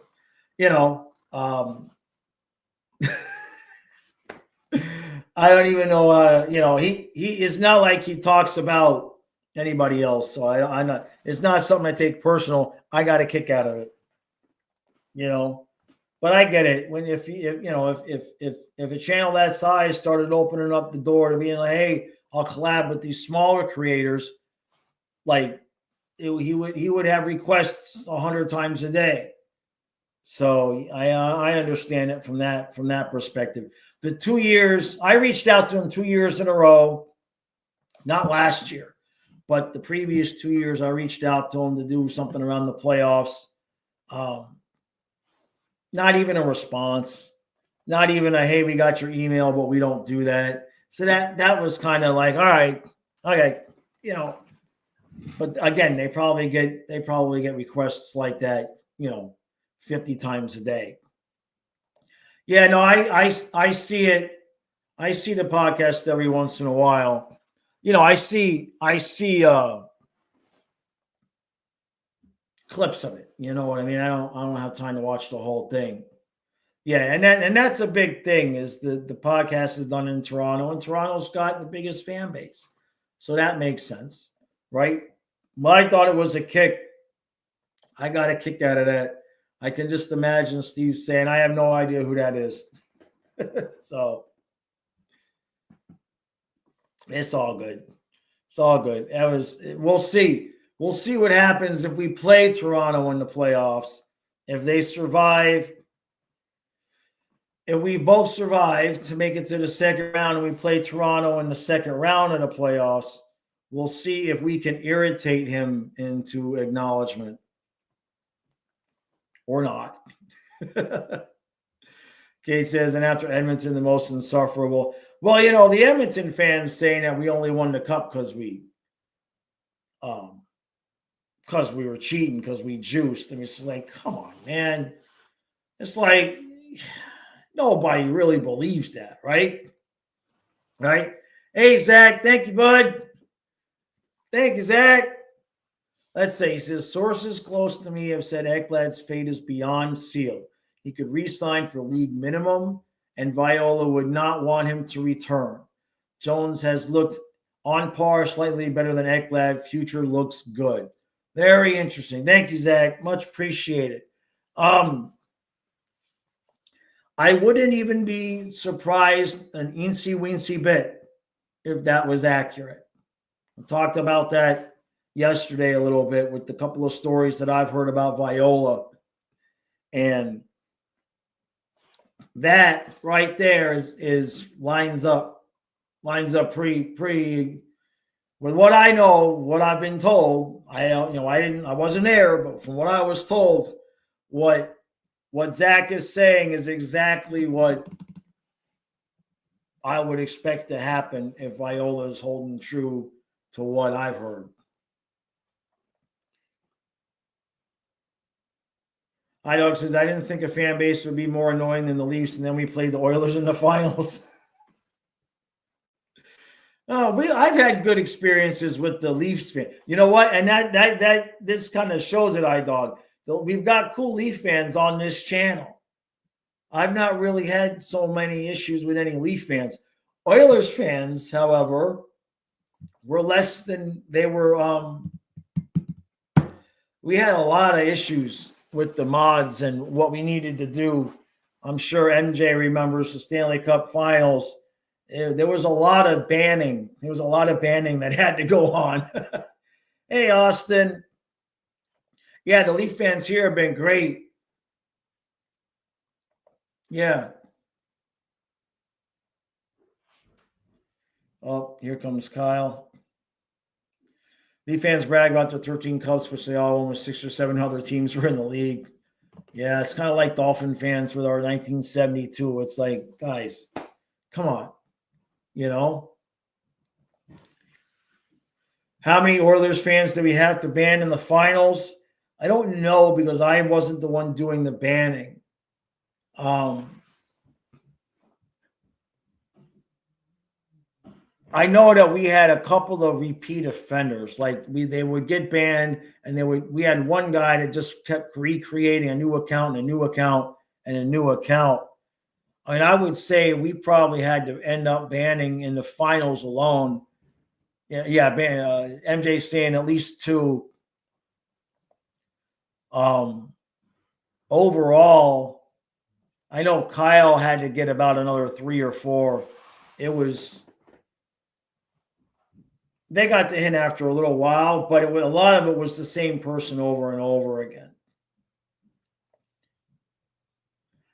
I don't even know. He is not like he talks about anybody else. So I'm not. It's not something I take personal. I got a kick out of it, But I get it. When if a channel that size started opening up the door to being like, hey, I'll collab with these smaller creators, like he would have requests 100 times a day. So I understand it from that perspective. The 2 years I reached out to him 2 years in a row, not last year, but the previous 2 years I reached out to him to do something around the playoffs. Not even a response, not even a, hey, we got your email, but we don't do that. So that was kind of like, all right, okay, but again, they probably get requests like that, 50 times a day. Yeah, no, I see it. I see the podcast every once in a while. I see clips of it. You know what I mean? I don't have time to watch the whole thing. Yeah, and that's a big thing is the podcast is done in Toronto, and Toronto's got the biggest fan base. So that makes sense, right? Well, I thought it was a kick. I got a kick out of that. I can just imagine Steve saying, I have no idea who that is. So it's all good. It's all good. We'll see. We'll see what happens if we play Toronto in the playoffs. If they survive, if we both survive to make it to the second round and we play Toronto in the second round of the playoffs, we'll see if we can irritate him into acknowledgement or not. Kate says, and after Edmonton, the most insufferable. Well, the Edmonton fans saying that we only won the cup because we because we were cheating, because we juiced. I mean, it's like, come on, man. It's like nobody really believes that, right? Right? Hey, Zach, thank you, bud. Thank you, Zach. Let's say, he says, sources close to me have said Ekblad's fate is beyond sealed. He could re-sign for league minimum, and Viola would not want him to return. Jones has looked on par, slightly better than Ekblad. Future looks good. Very interesting. Thank you, Zach. Much appreciated. I wouldn't even be surprised an eensy-weensy bit if that was accurate. I talked about that yesterday a little bit with the couple of stories that I've heard about Viola. And that right there is lines up pretty with what I know, what I've been told. I wasn't there, but from what I was told, what Zach is saying is exactly what I would expect to happen if Viola is holding true to what I've heard. I know it says, I didn't think a fan base would be more annoying than the Leafs, and then we played the Oilers in the finals. I've had good experiences with the Leafs fan. You know what? And that this kind of shows it, iDog. We've got cool Leaf fans on this channel. I've not really had so many issues with any Leaf fans. Oilers fans, however, were less than they were. We had a lot of issues with the mods and what we needed to do. I'm sure MJ remembers the Stanley Cup Finals. There was a lot of banning. There was a lot of banning that had to go on. Hey, Austin. Yeah, the Leaf fans here have been great. Yeah. Oh, here comes Kyle. Leaf fans brag about their 13 cups, which they all won with 6 or 7 other teams were in the league. Yeah, it's kind of like Dolphin fans with our 1972. It's like, guys, come on. You know? How many Oilers fans do we have to ban in the finals? I don't know, because I wasn't the one doing the banning. I know that we had a couple of repeat offenders. Like they would get banned, and we had one guy that just kept recreating a new account and a new account and a new account. I mean, I would say we probably had to end up banning in the finals alone. MJ saying at least 2. Overall, I know Kyle had to get about another 3 or 4. They got the hint after a little while, but a lot of it was the same person over and over again.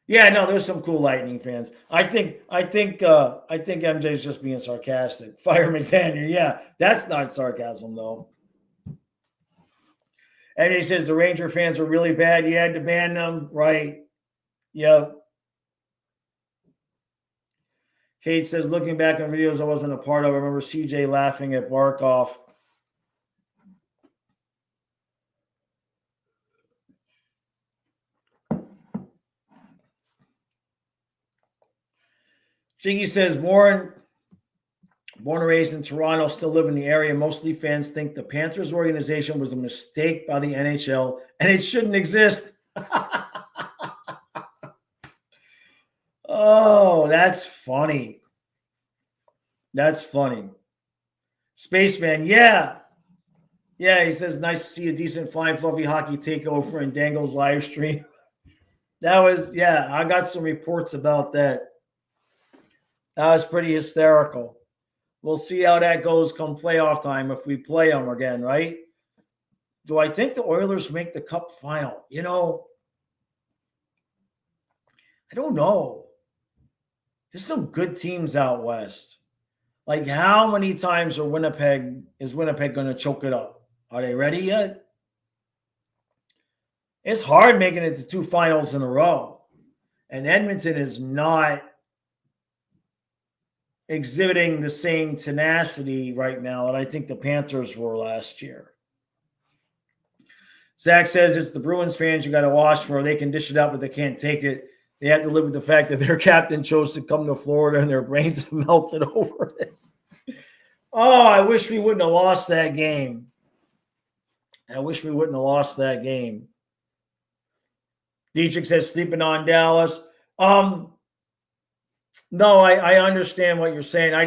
Yeah, no, there's some cool Lightning fans. I think MJ's just being sarcastic. Fire McDaniel. Yeah, that's not sarcasm though. And he says the Ranger fans were really bad. You had to ban them, right? Yep. Kate says, looking back on videos I wasn't a part of, I remember CJ laughing at Barkov. Jiggy says, born and raised in Toronto, still live in the area. Mostly fans think the Panthers organization was a mistake by the NHL and it shouldn't exist. Oh, that's funny. That's funny. Spaceman, yeah. Yeah, he says, nice to see a decent flying fluffy hockey takeover in Dangle's live stream. That was, I got some reports about that. That was pretty hysterical. We'll see how that goes come playoff time if we play them again, right? Do I think the Oilers make the Cup final? You know, I don't know. There's some good teams out west. Like, how many times is Winnipeg going to choke it up? Are they ready yet? It's hard making it to 2 finals in a row. And Edmonton is not exhibiting the same tenacity right now that I think the Panthers were last year. Zach says it's the Bruins fans you got to watch for. They can dish it out, but they can't take it. They have to live with the fact that their captain chose to come to Florida and their brains have melted over it. Oh, I wish we wouldn't have lost that game. I wish we wouldn't have lost that game. Dietrich says sleeping on Dallas. No, I understand what you're saying. I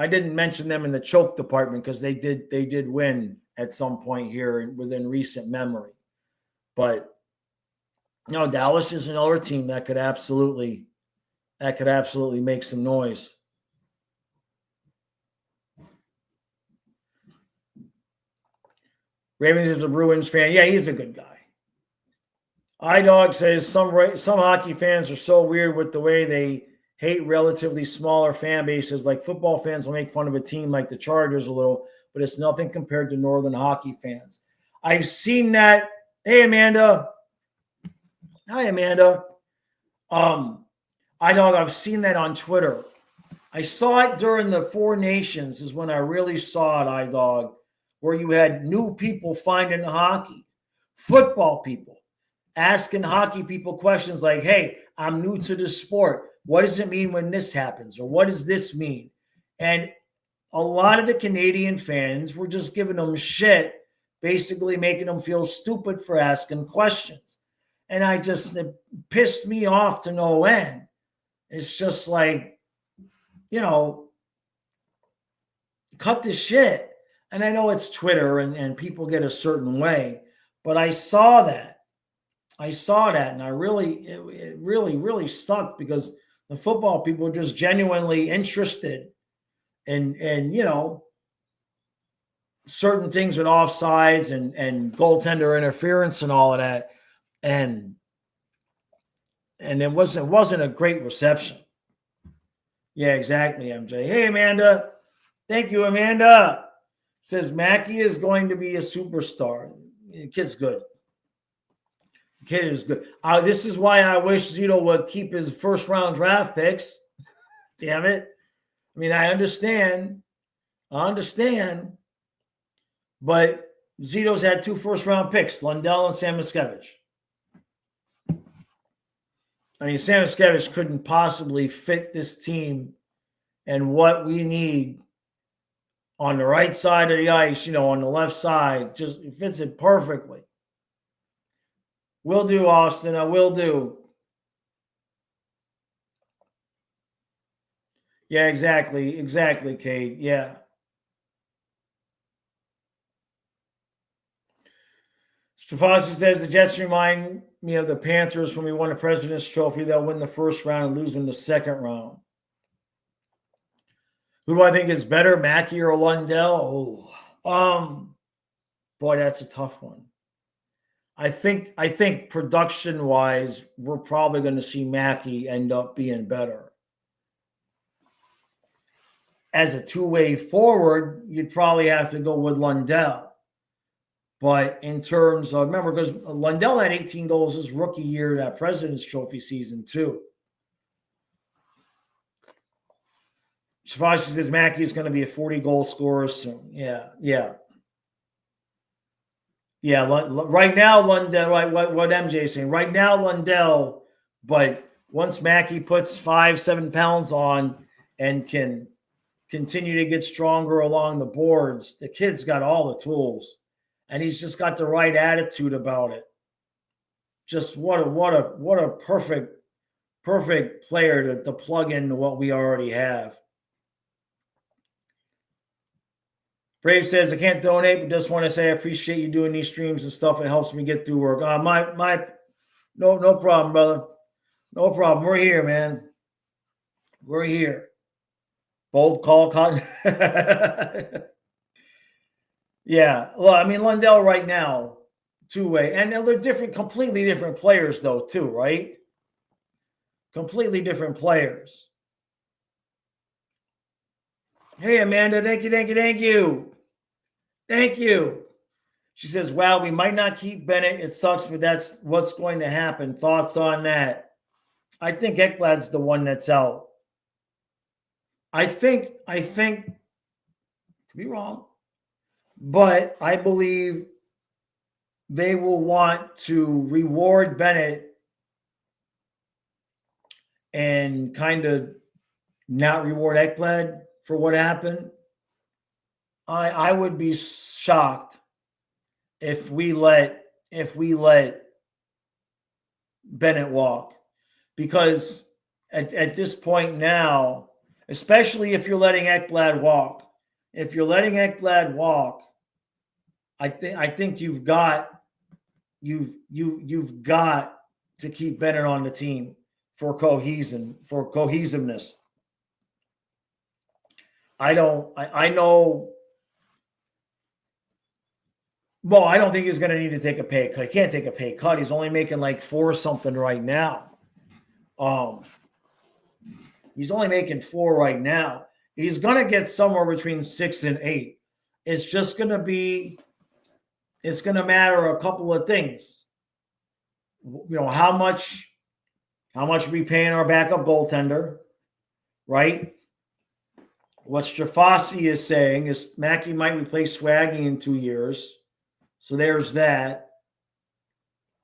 didn't mention them in the choke department because they did win at some point here within recent memory. But Dallas is another team that could absolutely make some noise. Ravens is a Bruins fan. Yeah, he's a good guy. iDog says some hockey fans are so weird with the way they hate relatively smaller fan bases. Like football fans will make fun of a team like the Chargers a little, but it's nothing compared to Northern hockey fans. I've seen that. Hey, Amanda. Hi, Amanda. iDog, I've seen that on Twitter. I saw it during the Four Nations is when I really saw it, iDog, where you had new people finding hockey, football people, asking hockey people questions like, hey, I'm new to this sport. What does it mean when this happens? Or what does this mean? And a lot of the Canadian fans were just giving them shit, basically making them feel stupid for asking questions. And it pissed me off to no end. It's just like, cut the shit. And I know it's Twitter and people get a certain way, but I saw that. And it really sucked because the football people are just genuinely interested in certain things with offsides and goaltender interference and all of that. And it wasn't a great reception. Yeah, exactly, MJ. Hey, Amanda. Thank you, Amanda. Says Mackey is going to be a superstar. The kid's good. The kid is good. This is why I wish Zito would keep his first-round draft picks. Damn it. I mean, I understand. But Zito's had 2 first-round picks, Lundell and Vasileskiy. I mean, Vasileskiy couldn't possibly fit this team and what we need on the right side of the ice, on the left side. Just fits it perfectly. Will do, Austin. I will do. Yeah, exactly. Exactly, Kate. Yeah. Stefanski says the Jets remind me of the Panthers when we won the President's Trophy. They'll win the first round and lose in the second round. Who do I think is better, Mackey or Lundell? Boy, that's a tough one. I think production-wise, we're probably going to see Mackey end up being better. As a two-way forward, you'd probably have to go with Lundell. But in terms of, remember, because Lundell had 18 goals his rookie year, that President's Trophy season, too. Shavashi says Mackey's going to be a 40-goal scorer soon. Yeah. Right now, Lundell, right, what MJ is saying. Right now, Lundell, but once Mackey puts 5-7 pounds on and can continue to get stronger along the boards, the kid's got all the tools. And he's just got the right attitude about it. Just what a perfect player to plug into what we already have. Brave says, I can't donate, but just want to say I appreciate you doing these streams and stuff. It helps me get through work. No problem, brother. No problem. We're here, man. We're here. Bold call, Cotton. Yeah. Well, I mean, Lundell right now, two-way. And they're completely different players, though, too, right? Completely different players. Hey, Amanda. Thank you. Thank you. She says, wow, we might not keep Bennett. It sucks, but that's what's going to happen. Thoughts on that? I think Ekblad's the one that's out. I think, could be wrong, but I believe they will want to reward Bennett and kind of not reward Ekblad for what happened. I would be shocked if we let Bennett walk, because at this point now, especially if you're letting Ekblad walk, I think you've got to keep Bennett on the team for cohesiveness. I know. Well, I don't think he's going to need to take a pay cut. He can't take a pay cut. He's only making like 4 something right now. He's only making 4 right now. He's going to get somewhere between 6 and 8. It's just going to matter a couple of things. How much are we paying our backup goaltender, right? What Strafasi is saying is Mackey might replace Swaggy in 2 years. So there's that.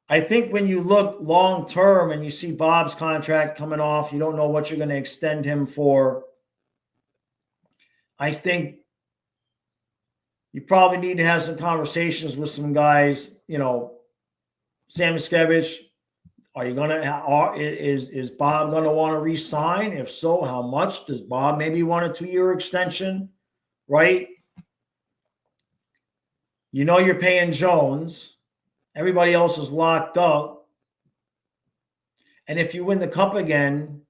I think when you look long term and you see Bob's contract coming off, you don't know what you're going to extend him for. I think you probably need to have some conversations with some guys. Vasileskiy, is Bob going to want to re-sign? If so, how much? Does Bob maybe want a 2-year extension? Right? You're paying Jones. Everybody else is locked up. And if you win the cup again,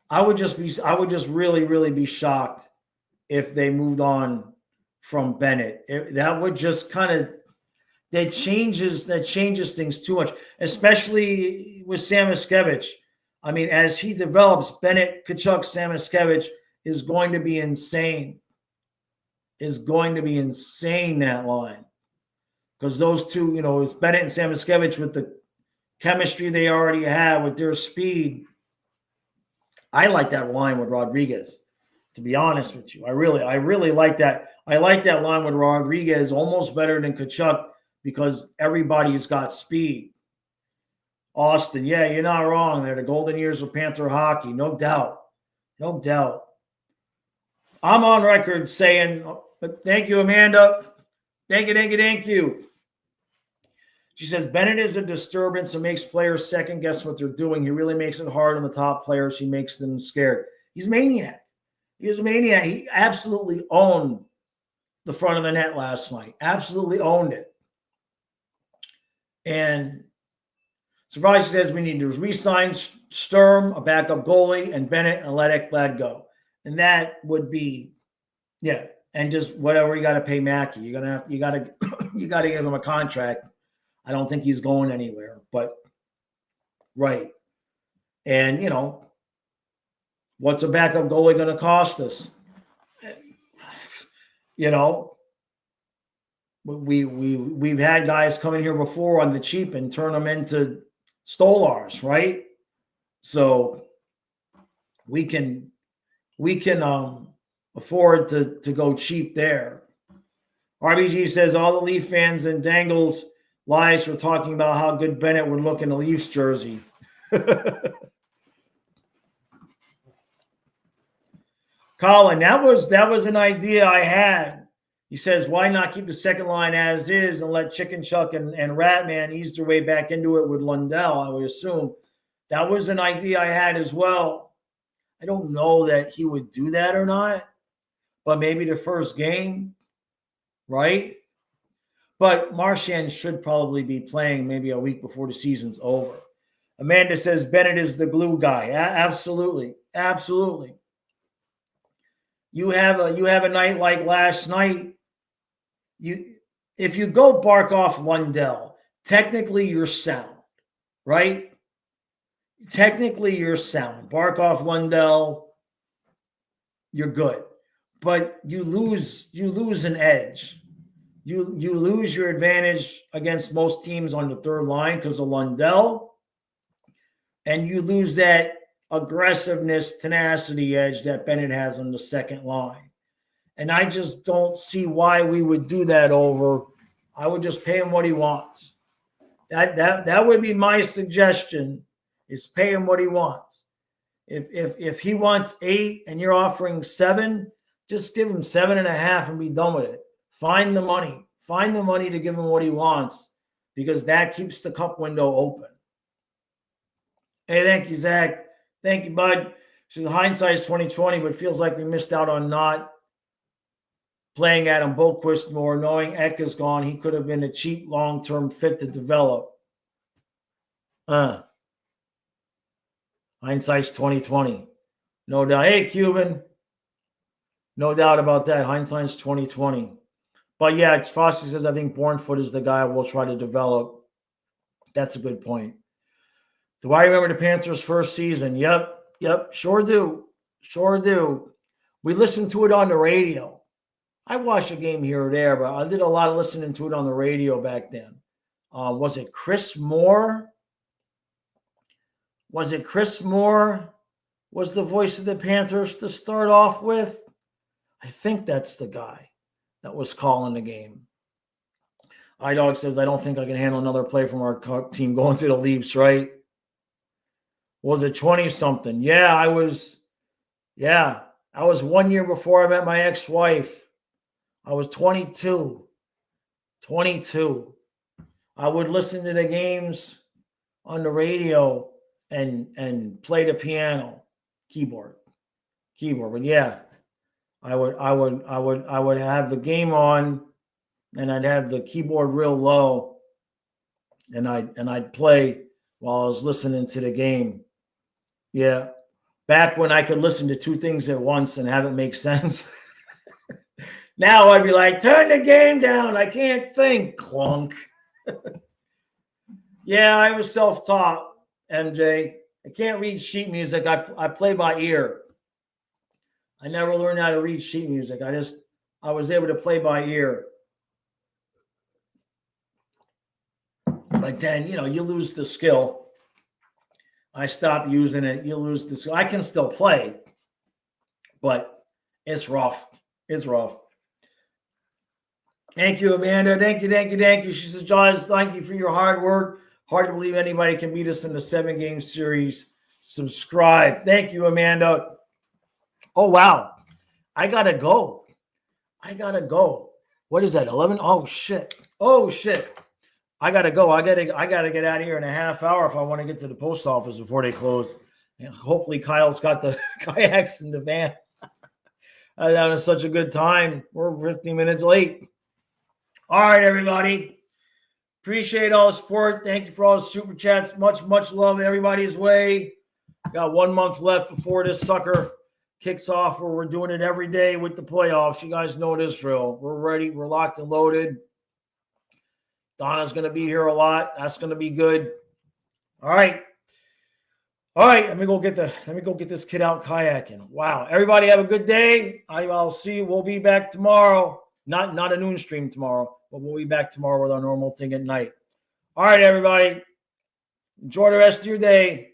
I would just really, really be shocked if they moved on from Bennett. That would just kind of that changes things too much, especially with Vasileskiy. I mean, as he develops, Bennett, Tkachuk, Vasileskiy is going to be insane. That line. Because those two, it's Bennett and Vasileskiy with the chemistry they already have with their speed. I like that line with Rodriguez, to be honest with you. I really like that. I like that line with Rodriguez almost better than Tkachuk because everybody's got speed. Austin, yeah, you're not wrong there. The golden years of Panther hockey, no doubt. No doubt. I'm on record saying, thank you, Amanda. Thank you. She says, Bennett is a disturbance and makes players second guess what they're doing. He really makes it hard on the top players. He makes them scared. He's a maniac. He absolutely owned the front of the net last night. Absolutely owned it. And Survivor says we need to re-sign Sturm, a backup goalie, and Bennett, and let Ekblad go. And that would be, yeah. And just whatever you got to pay Mackey, you got to give him a contract. I don't think he's going anywhere, but right. And what's a backup goalie going to cost us? We've had guys come in here before on the cheap and turn them into Stolars, right? So we can afford to go cheap there. RBG says all the Leaf fans and Dangles lies were talking about how good Bennett would look in a Leafs jersey. Colin, that was an idea I had. He says, why not keep the second line as is and let Chicken Chuck and Ratman ease their way back into it with Lundell? I would assume that was an idea I had as well. I don't know that he would do that or not, but maybe the first game, right? But Marchand should probably be playing maybe a week before the season's over. Amanda says Bennett is the glue guy. Absolutely. Absolutely. You have a night like last night. If you go bark off Lundell, technically you're sound, right? Technically you're sound. Bark off Lundell, you're good. But you lose an edge. You lose your advantage against most teams on the third line because of Lundell, and you lose that aggressiveness, tenacity edge that Bennett has on the second line. And I just don't see why we would do that over I would just pay him what he wants. That would be my suggestion, is pay him what he wants. If he wants 8 and you're offering 7, just give him 7.5 and be done with it. Find the money. Find the money to give him what he wants, because that keeps the cup window open. Hey, thank you, Zach. Thank you, bud. So the hindsight's 2020, but it feels like we missed out on not playing Adam Boqvist more. Knowing Eck is gone, he could have been a cheap long-term fit to develop. Hindsight's 2020. No doubt. Hey, Cuban. No doubt about that. Hindsight's 2020. But yeah, it's Frosty says, I think Bornfoot is the guy we'll try to develop. That's a good point. Do I remember the Panthers' first season? Yep. Sure do. We listened to it on the radio. I watched a game here or there, but I did a lot of listening to it on the radio back then. Was it Chris Moore? Was the voice of the Panthers to start off with? I think that's the guy that was calling the game. iDog says, I don't think I can handle another play from our team going to the Leafs, right? Was it 20-something? Yeah, I was 1 year before I met my ex-wife. I was 22. I would listen to the games on the radio and play the piano, keyboard. But yeah, I would have the game on, and I'd have the keyboard real low, and I'd play while I was listening to the game. Yeah, back when I could listen to 2 things at once and have it make sense. Now I'd be like, turn the game down. I can't think. Clunk. Yeah, I was self-taught, MJ. I can't read sheet music. I play by ear. I never learned how to read sheet music. I was able to play by ear. But then, you lose the skill. I stopped using it. You lose the skill. I can still play, but it's rough. Thank you, Amanda. Thank you. She says, John, thank you for your hard work. Hard to believe anybody can beat us in the 7-game series. Subscribe. Thank you, Amanda. Oh, wow. I got to go. What is that, 11? Oh, shit. I got to go. I got to get out of here in a half hour if I want to get to the post office before they close. And hopefully Kyle's got the kayaks in the van. I had such a good time. We're 15 minutes late. All right, everybody. Appreciate all the support. Thank you for all the super chats. Much love everybody's way. Got 1 month left before this sucker kicks off, where we're doing it every day with the playoffs. You guys know this drill. We're ready. We're locked and loaded. Donna's going to be here a lot. That's going to be good. All right. Let me go get this kid out kayaking. Wow. Everybody have a good day. I'll see you. We'll be back tomorrow. Not a noon stream tomorrow, but we'll be back tomorrow with our normal thing at night. All right, everybody. Enjoy the rest of your day.